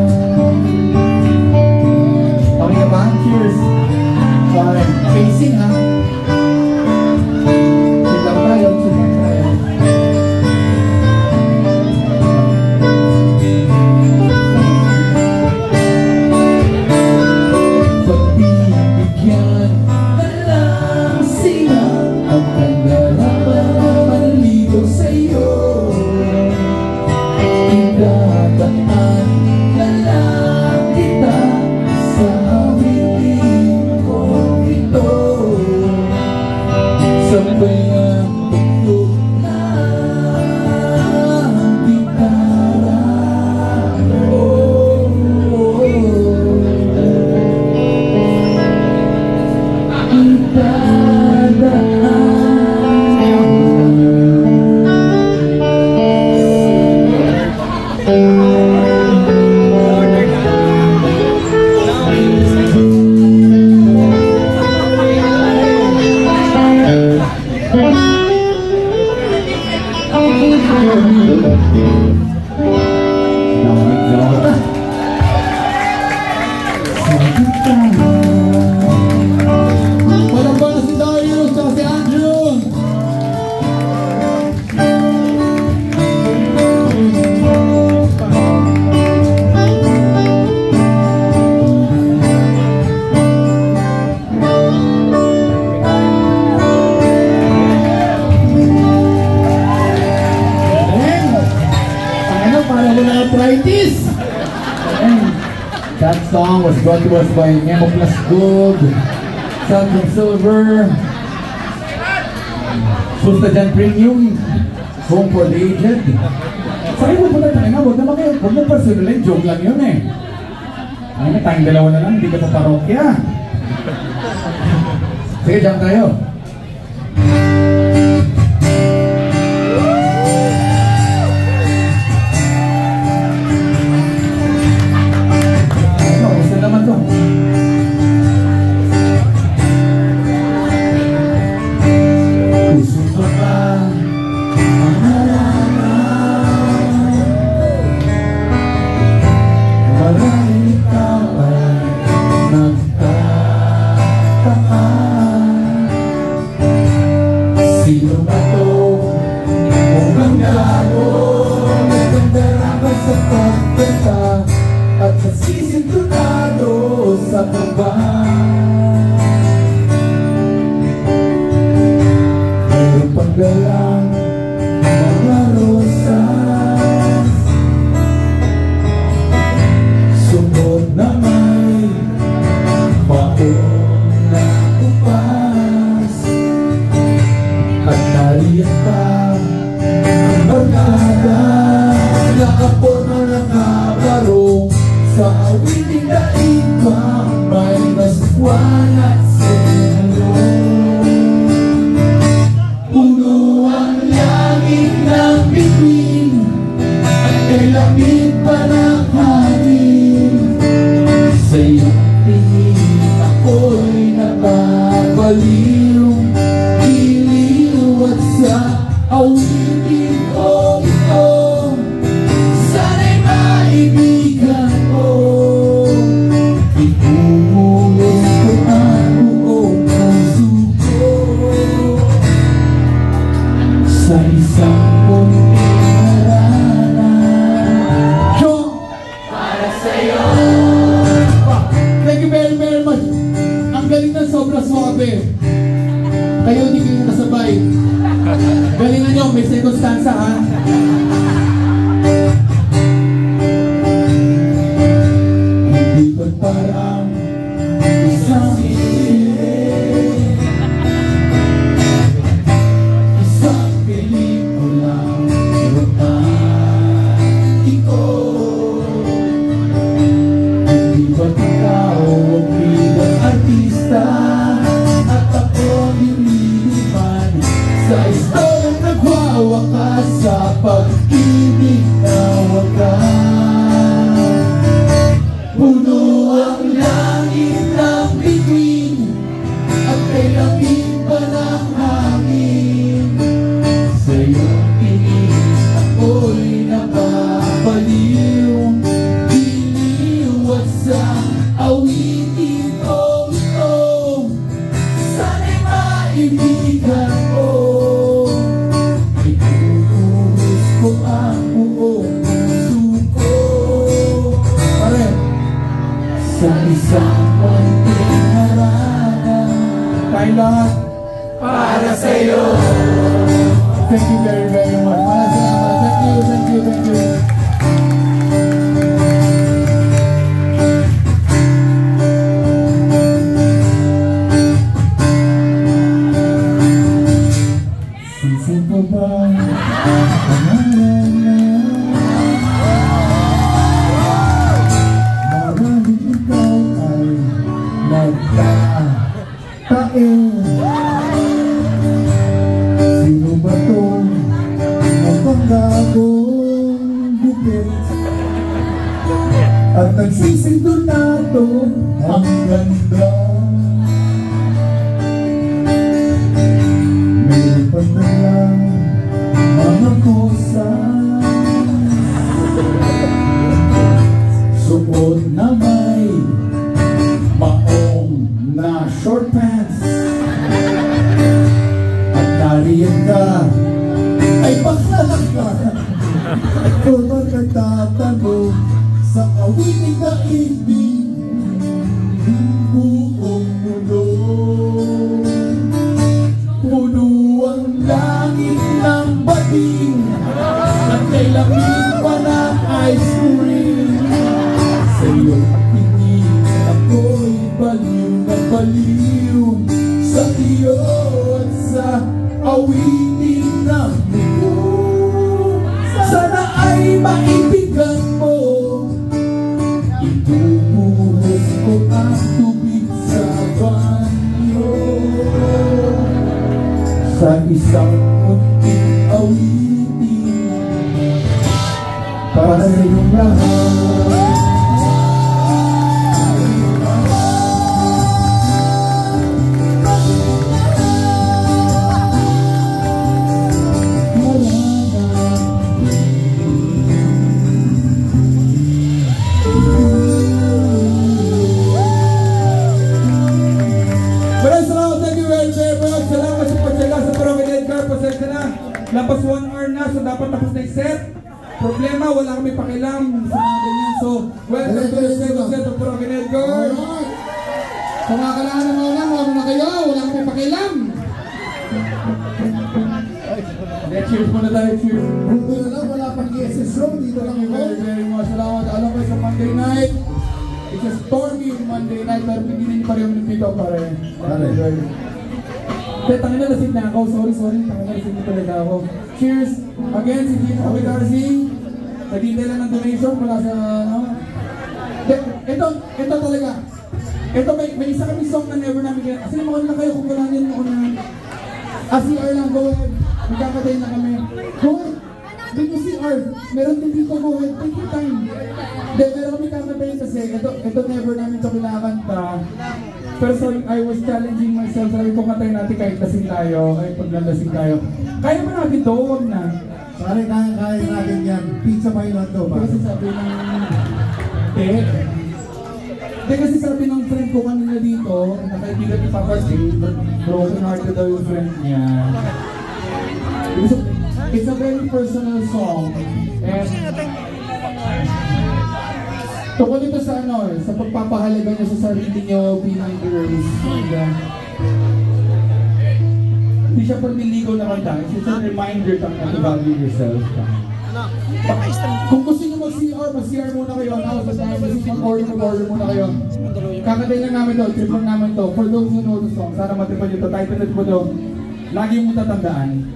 Okay na ba? Cheers! Okay, facing ha. Sit lang tayo, sit lang tayo. Pagbibigyan na lang sila, pagkandarapan na manligaw sa'yo. Idadaan na lang kita sa awitin ko ito. Sabay ang tugtog ng gitara. Palakpan na si Darius at si Andrew! Ano, para mo na arthritis! That song was brought to us by Memo Plus Gold, Samsung Silver, Sustajan Premium, Home for the Aged. Sa'yo mo pala tayo na, huwag mo personalin, joke lang yun eh. Ay, tayong dalawa na lang, hindi ka sa parokya. Sige, jump tayo. Gusto naman to. Gusto mo ba ang halaman? Marami ikaw ay nagtataka. Sino ba to? Mukhang gago, nagandarapan sa pagkanta at nasisintunado sa kaba. Mayroon pang galang mga rosas, sunod na may baon na upas, at nariyan pa ang barkada, nakaporma ng kabarong sa awiting daig pa may maswan at selo. Puno ang langit ng bituin at kay lamig pa ng hangin. Sa iyong tingin ako'y nakabaliw, iliw at sa awitin ko ito. Sana'y maibigan mo, ibubuhos ko ang buong puso ko sa isang munting harana. pag-ibig na wagas. Puno ang langit ng bituin at may lamig pa ng hangin. Sa'yo tingin ako'y napapaliw, diniwat sa awitin kong ito. Sana'y maibigan ko, itutulis ko ang buong puso ko. Pare, sa isang konting harana, Tayo lahat. para sa'yo. Thank you very, very much. Maraming salamat. Thank you, thank you, thank you. Saan pa ba pangalan na maraming ikaw ay nagtatae? Sino ba tong mukhang gagong gupit at nagsisintunado ang ganda? Meron pa nalang mga kosa, suot na may maong na short pants, at nariyan ka ay bakla ka. At kung magkatatanong sa awiting daigdig, buong mundo puno ang langit ng bading at may lamig pa ng ice cream. Sa iyong tingin ako'y baliw na baliw, sa iyo at sa awitin ng mundo. Sana ay maibigan mo, itubuhos ko ang tubig sa banyo. Sa isang munting awitin para sa iyong lahat. Lampas 1 hour na, so dapat tapos na yung set. Problema, wala kami pakialam sa mga ganyan. So, welcome to the second set of Broken Edgar. Sa mga kailangan ng mga wala na kayo, wala kami pakialam. Cheers muna tayo, cheers. Buto na lang, wala pang KSS show, dito lang Thank you very, very much. Salamat. Alam ko sa Monday night. It's a stormy Monday night, pero hindi rin pa rin dito pare. Tangin na lasing na ako. Sorry. Tangin na lasing na talaga ako. Cheers! Again, si Gino Obidarsi. Naghintay lang ng donation mula sa ano. Ito talaga. Ito may isa kami song na never namin kaya. Kasi naman na kayo kung wala niyan ako na. CR lang, go ahead. Magkakatay na kami. Go ahead. Dito CR. Meron din dito, go ahead. Take your time. Meron kami kakatayin kasi ito never namin ito kinakanta. Pero sorry, I was challenging myself. Sabi ko katayin natin kahit lasing tayo. Ay, pag nalasing tayo. Kaya ba natin ito? Huwag na. Pare, kaya natin yan. Pizza pa yun to. Kasi sabi ng... kasi sabi ng friend ko kanina dito, nakaibigan ni Papa Dave, broken hearted daw yung friend niya. It's a very personal song. And tungkol ito sa sa pagpapahalaga niya sa sarili niyo bilang girls. Hindi siya pagmiligaw na kanta. It's just a reminder to value yourself. Kung gusto niyo mag-CR muna kayo. Mag-order muna kayo. Kakatay lang namin to, trip lang namin to. For those who know the song, sana matripan nyo to. Title po to, lagi mo tatandaan.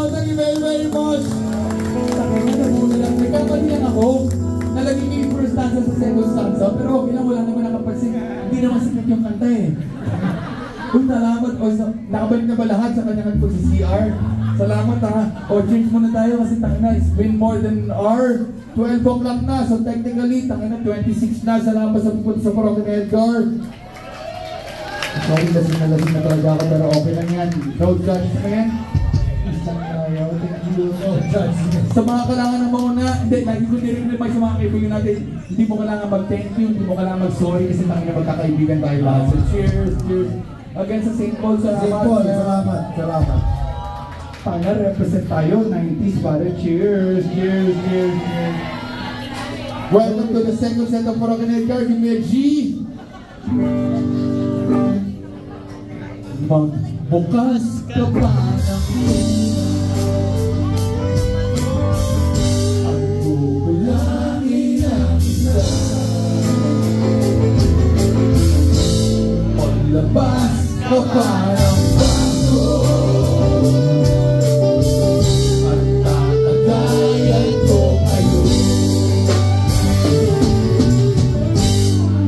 Thank you very, very much. Nagkamali lang ako na laging yung first stanza sa second stanza, pero okay lang, wala naman nakapansin. Hindi naman sikat yung kanta eh. Kung salamat, nakabalik na ba lahat sa kanya-kanya po sa CR? Salamat ha. O change muna tayo kasi tangina, it's been more than an hour. 12 o'clock na, so technically, tangina 26 na. Salamat sa pupunta sa Parokon Edgar. Sorry, lasing na talaga ako, pero okay lang yan. No judge na yan. Sa mga kailangan ng mga una, hindi, lagi ko nire-remind sa mga kaibigan natin, hindi mo kailangan mag-thank you, hindi mo kailangan mag-sorry kasi tangina magkakaibigan tayo lahat. So cheers, cheers. Again sa St. Paul, salamat. St. Paul, salamat. Tanga, represent tayo, 90s pare. Cheers, cheers, cheers, cheers. Welcome to the second set of Parokon Edgar. Give me a G. Magbukas ka pa ng ang kukulangin ang isa. Paglabas ka pa ng bago at tatagayan ko kayo.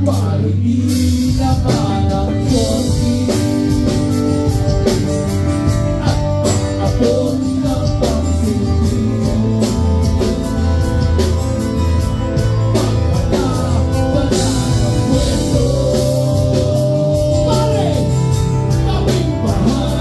Pariin naman ang konti at paapon ng pagsilbi. Paghanap ka na ng kwento, pare, kaming bahal.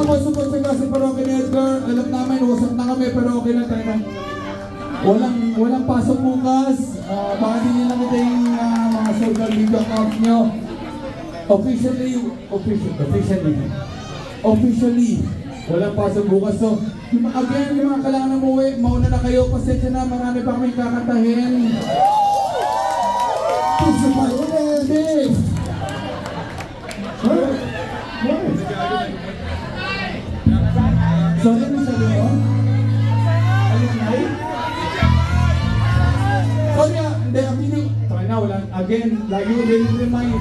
sumusupot sa kasi Parokya ni Edgar. Alam namin, usap na kami pero okay lang tayo. Walang pasok bukas. Baka din nila kita yung mga social media accounts nyo. Officially, walang pasok bukas. So, again, yung mga kailangan na umuwi, mauna na kayo. Pasensya na, marami pa kami kakantahin. Puso pa rin. Sorry, ano sabi mo? Alumni? Sorry, hindi, sorry na, wala. Again, lagi ko rin remind.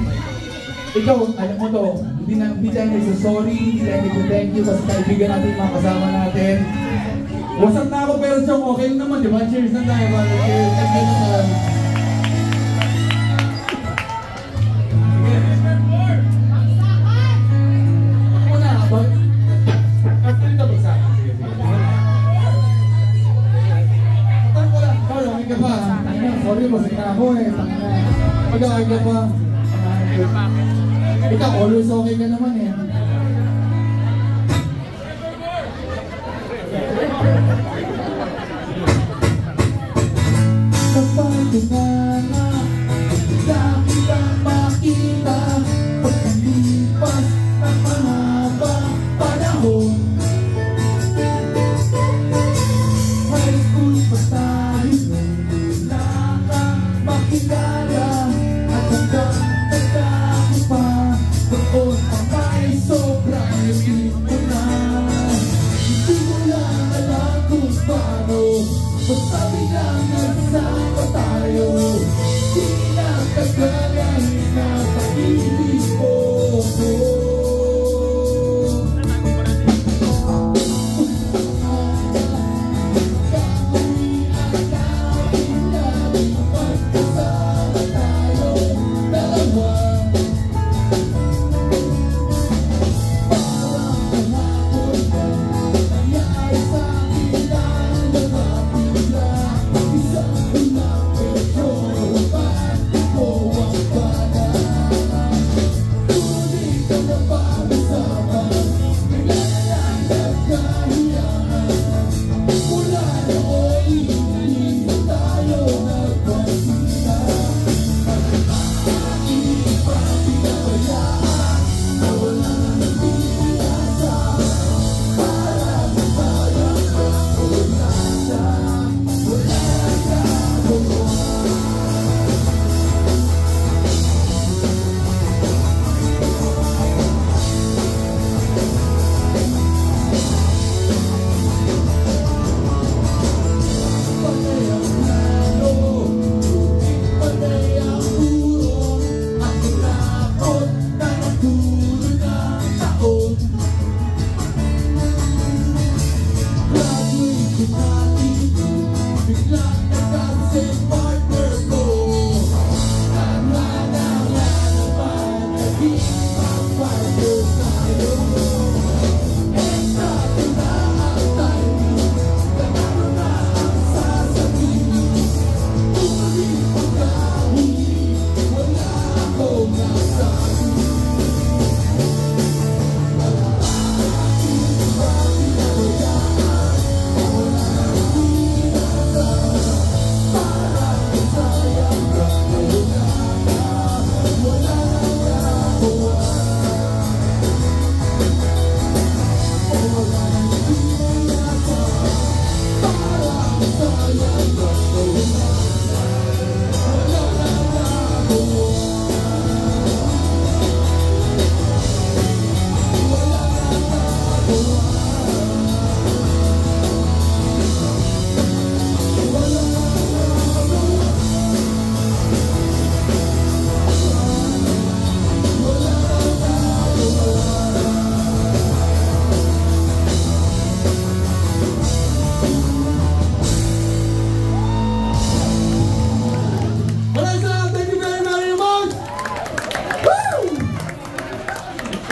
Ikaw, alam mo to, hindi tayo nagsasorry, hindi tayo nag-thank you kasi kaibigan natin yung mga kasama natin. Wasap na ako pero Chong, okay lang naman, di ba? Cheers na tayo, ba? Cheers, thank you naman. Sorry, masik na ako eh. Mag-away ka pa. Ikaw, always okay ka naman eh. Kapag tingala, dami kang makita. Pagkalipas ng mahabang panahon, high school pa tayo, wala kang makilala. At hanggang nagkako pa, doon pa may sobrang hindi mo na. Hindi mo lang alam kung paano, basta bilang nagsama tayo. Di na kagaya na pag-ibig mo.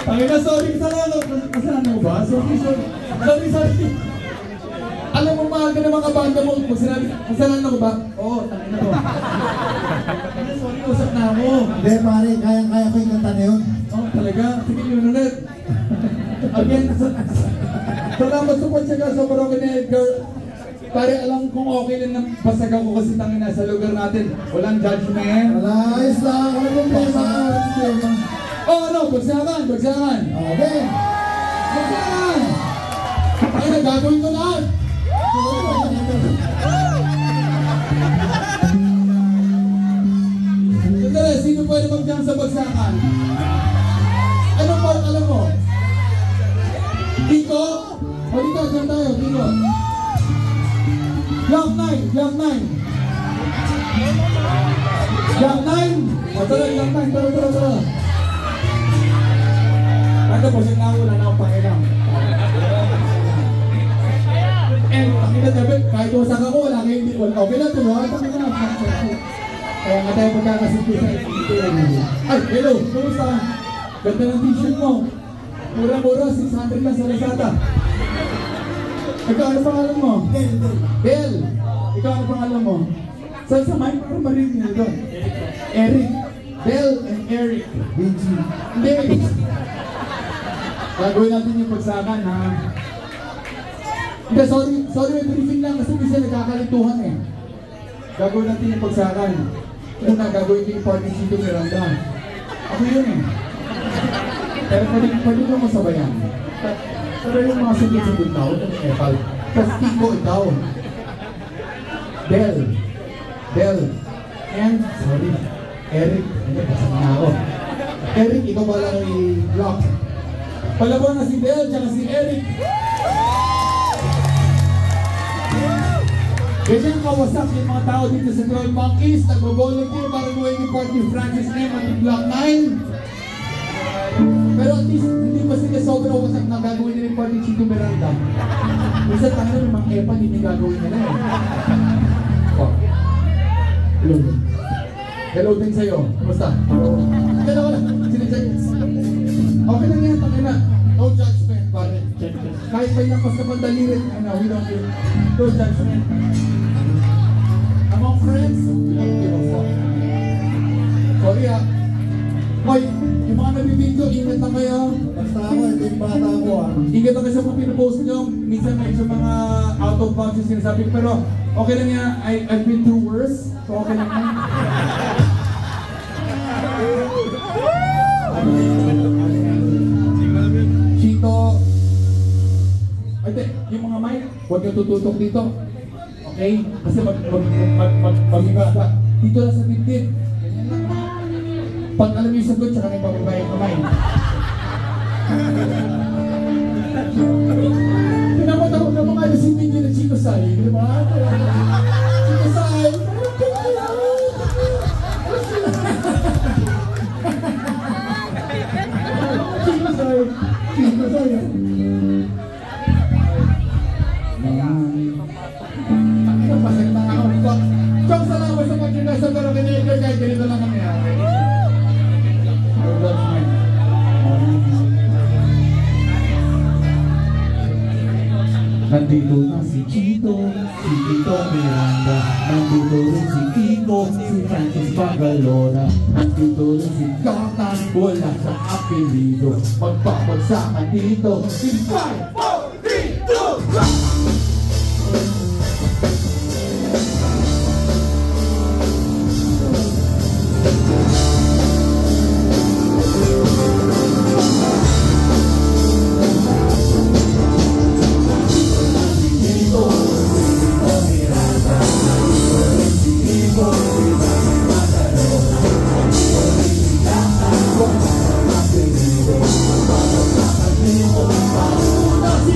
Pangina, sorry, kasalanan mo ba? Sorry. Alam mo, mahal ka ng mga banda mo. Pag sinabi, kasalanan ko ba? Oo, tangina ko. Sorry, usap na ako. Hindi, pare, kayang-kaya ko yung kanta na yun. Oh, talaga? Sige, yun ulit. Again, Salamat support sa Broken Edgar. Pare, alam kong okay lang na basag ako kasi tangin na sa lugar natin. Walang judgment. Wala, ayos lang. Wala kong tema. Oh, ano? Bagsakan. Okay. Bagsakan! Ay, nagagawin ko lahat. Sandali, sino pwede mag-jump sa bagsakan? Ano pa alam mo? Kiko? O dito, dyan tayo, Kiko. Block 9. Block 9. O, tara, Block 9. Tara. Ano po, siyang wala na akong pakilang. Pakita David, kahit wasak ako, wala kayo hindi. Okay lang, tulungan. Pakita na. Kaya nga tayo pagkakasimpi sa ay, hello, kumusta? Ganda ng t-shirt mo. Mura-mura, 600 lang sa Lazada. Ikaw, ano pangalan mo? Bel. Ikaw, ano pangalan mo? Saan sa mic? Para marinig nyo doon. Eric. Bel and Eric. Hindi. Gagawin natin yung pagsakan, ha? Hindi, sorry, may briefing lang kasi kasi nagkakalituhan eh. Gagawin natin yung pagsakan. Una, gagawin ko yung party dito Miranda. Ako yun eh. Pero pwede ko masabayan. Pero yung mga sunod-sunod tao, Epal. Tapos Kiko, ikaw. Bel. And, sorry, Eric. Hindi, pasok na ako. Eric, ikaw ba lang i-block? Palaban na si Bel, tsaka si Eric. Ganyan kawasak yung mga tao dito sa Troll Monkeys. Nag-volunteer para gawin yung party Francis name at yung Block 9. Pero at least, hindi pa sila sobrang wasak na gagawin nila yung party Chico Miranda. Minsan tayo na yung mga epa, hindi gagawin nila eh. Oh. Hello. Hello din sa'yo. Basta. Hello. Okay lang yan, takin na. No judgment, pare. Kahit may napas na pandalirit, we don't give. No judgment. Among friends, we don't give a fuck. Sorry ah. Hoy, yung mga nabibidyo, ingat na kayo. Basta ako, hindi bata ako ah. Ingat na kayo sa mga pinapost nyo. Minsan may sa mga out of bounds yung sinasabi. Pero okay lang yan. I've been through worse. So okay lang yan. Chito. Ay, yung mga mic, huwag nyo tututok dito. Okay? Kasi mag-iba. Dito lang sa dibdib. Pag alam nyo yung sagot, tsaka may pababay ang kamay. Pinapatawag na mga nasipin nyo na Chico Sai. Di ba? Chico Sai! Chico Sai! Chico Sai! Napasag na ako. Chok salamat sa pagkakasa pero kinigil kahit ganito lang kami. Nandito na si Chito, si Tito Miranda. Nandito rin si Kiko, si Francis Bagalora. Nandito rin si Gatan, wala sa apelido. Magpapagsakan dito. In 5, 4, 3, 2, 1! Si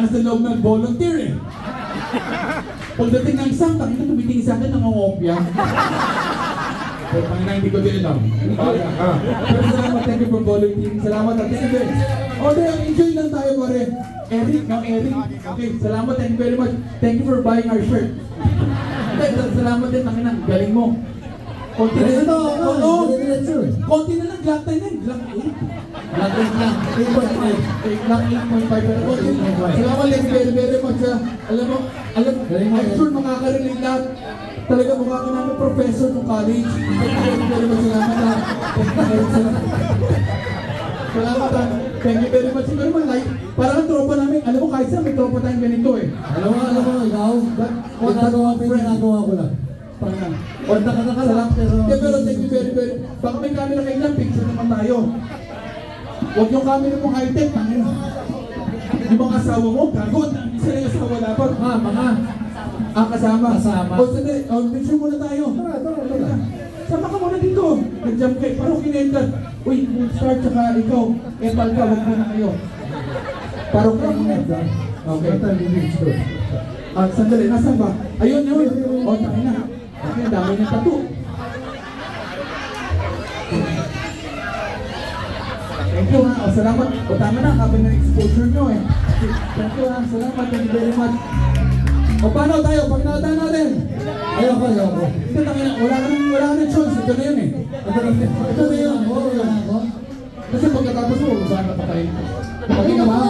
ka sa loob ng volunteer eh. Pagdating ng isang, takita tumitingin sa akin ng ngopya. Pero pangina, hindi ko din alam. Pero salamat, thank you for volunteering. Salamat at thank you. Enjoy lang tayo, pare. Eric. Okay, salamat, thank you very much. Thank you for buying our shirt. Salamat din, takina, galing mo. Konti na lang. Konti na lang, Glock 10 na. Glock 8. Salamat lang, very much. Alam mo, I'm sure makaka-relate lahat. Talaga mukha ka namin professor ng college. Very much, salamat. Salamat. Thank you very much. Siguro man, like, parang tropa namin. Alam mo, kahit saan may tropa tayong ganito eh. Alam mo, ikaw, ginagawa ko lang. Parang, orda ka na ka lang. Pero thank you very. Baka may camera kayo lang, picture naman tayo. Huwag yung camera mo high-tech, tangin. Yung mga asawa mo, gagot. Isa na yung asawa dapat. Kasama. O, sandali. Picture muna tayo. Tara. Sama ka muna dito. Nag-jump kayo. Parang kinentan. Uy, start tsaka ikaw. Epal ka, huwag muna kayo. Parang kinentan. Okay. Sandali. Nasaan ba? Ayun. O, tangin na. Okay, dami ng tattoo. Thank you ha. Salamat. O tama na, kapag na-exposure nyo eh. Thank you ha. Salamat. Thank you very much. O paano tayo? Pagkinataan natin. Ayoko. Ito tangin na. Wala ka ng choice. Ito na yun eh. Ito na yun. Kasi pagkatapos mo, saan na patayin? Okay na ba?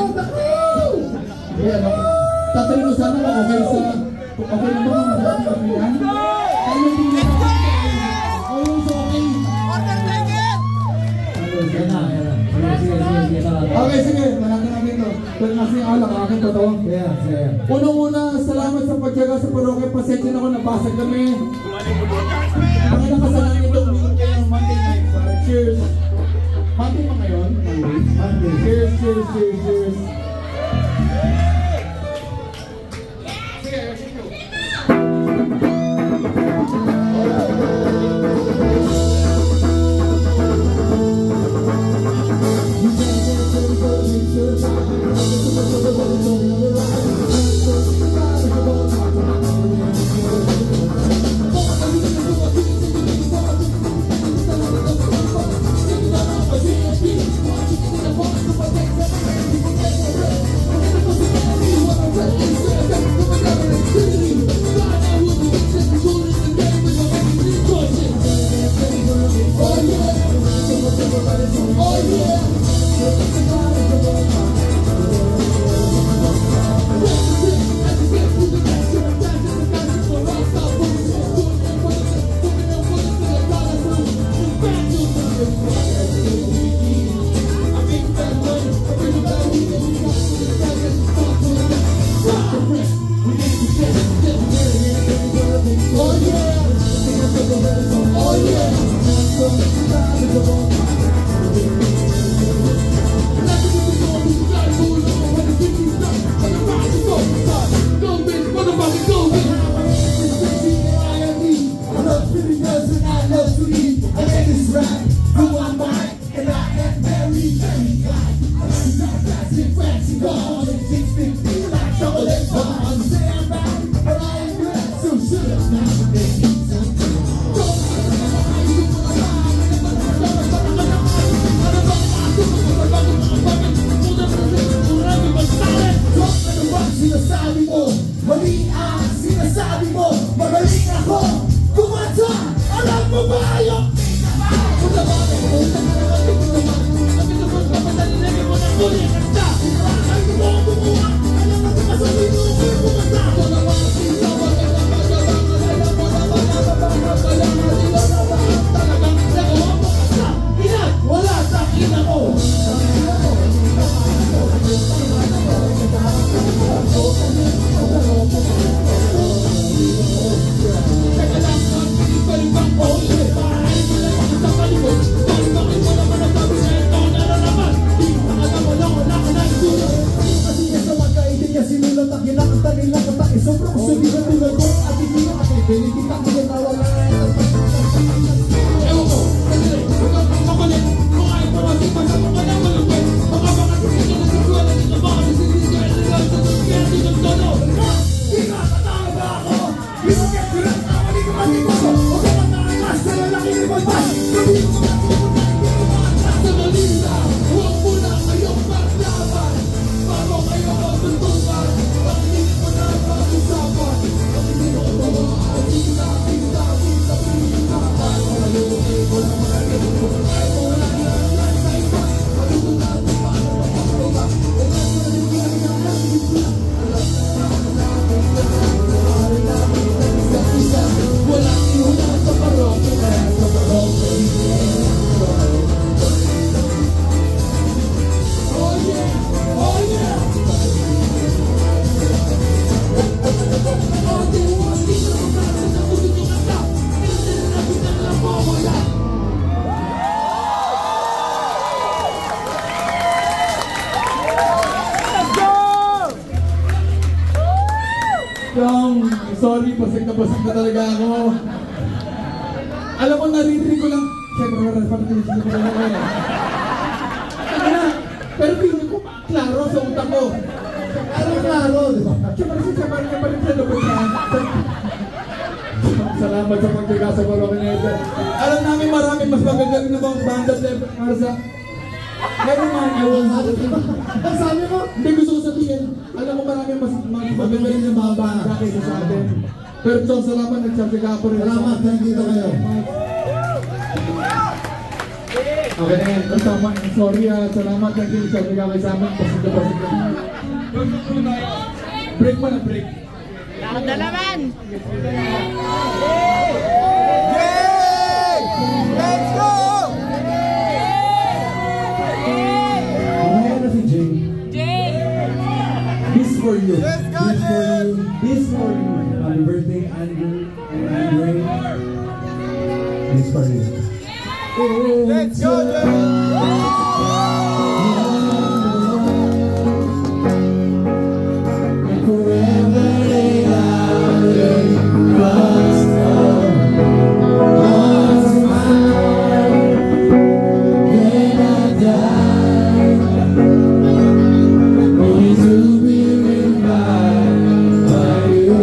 Tatanong mo sana kung okay sa... Okay na ba ang dating kapilan? Ano yung tingin na? Okay, sige. Malaki natin ito. Pero nasa yung alak, aking totoo. Unang-una, salamat sa pagtyaga sa parokya. Pasensya na ako, nabasag kami. Ang nakasalanan ito, uminom kayo ng Monday night. Cheers! Monday pa ngayon? Monday. Cheers! Chong, sorry, basag na talaga ako. Alam mo, naririnig ko lang. Siyempre, parang ko lang ako eh. Pero feeling ko, klaro sa utak ko. Klaro, di ba? Siyempre, pa rin siya lubos na. Salamat sa pagkaga sa Baroque Edgar. Alam namin marami mas magagaling na bang banda para sa... Pero man, I will have it. Ang sabi ko, Hindi, gusto ko sabihin, alam mo marami mas magagaling na mga banda kaysa sa atin. Pero Chong, salamat, nagsasaga pa rin. salamat, nandito kayo. Okay na yan. Ang tama. Sorry salamat. Thank you. Sabi ka kayo sa amin. Pasig na. Break mo na, break. Lakad na naman! Let's go! Mamaya na si Jay. This for you. Let's go, Jay! This for you. Happy birthday, Andrew. Andre. This for you. Let's go, forever lay out your cross on mine. When I die, only to be reminded by you.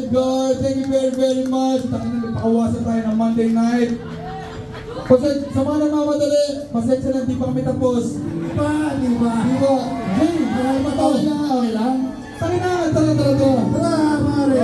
There was very much. Nagpakawasan tayo ng Monday night. Sa mga nagmamadali, pasensya lang, di pa kami tapos. Di ba? Di ba? Jay, marami pa tayo na, okay lang? Tara na, tara. Tara, mare.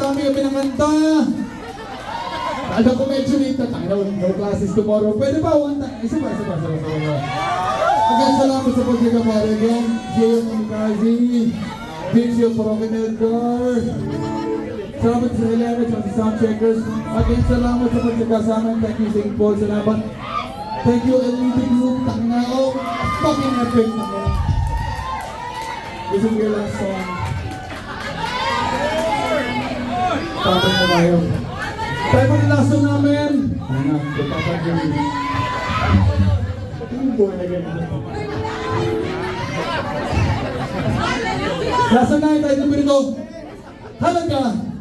dami kami ng kanta. Alam ko medyo late na tayo. No classes tomorrow. Pwede ba? One time. Isa pa. Again, salamat sa pagkakabari. Again, Gio Kamikaze, Gio Broken Edgar. Salamat sa Helena at sa Soundcheckers. Again, salamat sa pagkakasama. Thank you, St. Paul. Salamat. Thank you, LED Group. Tangnao. Fucking epic. This is your last song. Tapos na tayo. Tayo pag last song namin. Ano na, ipapagin. Last song na tayo ito. Halaga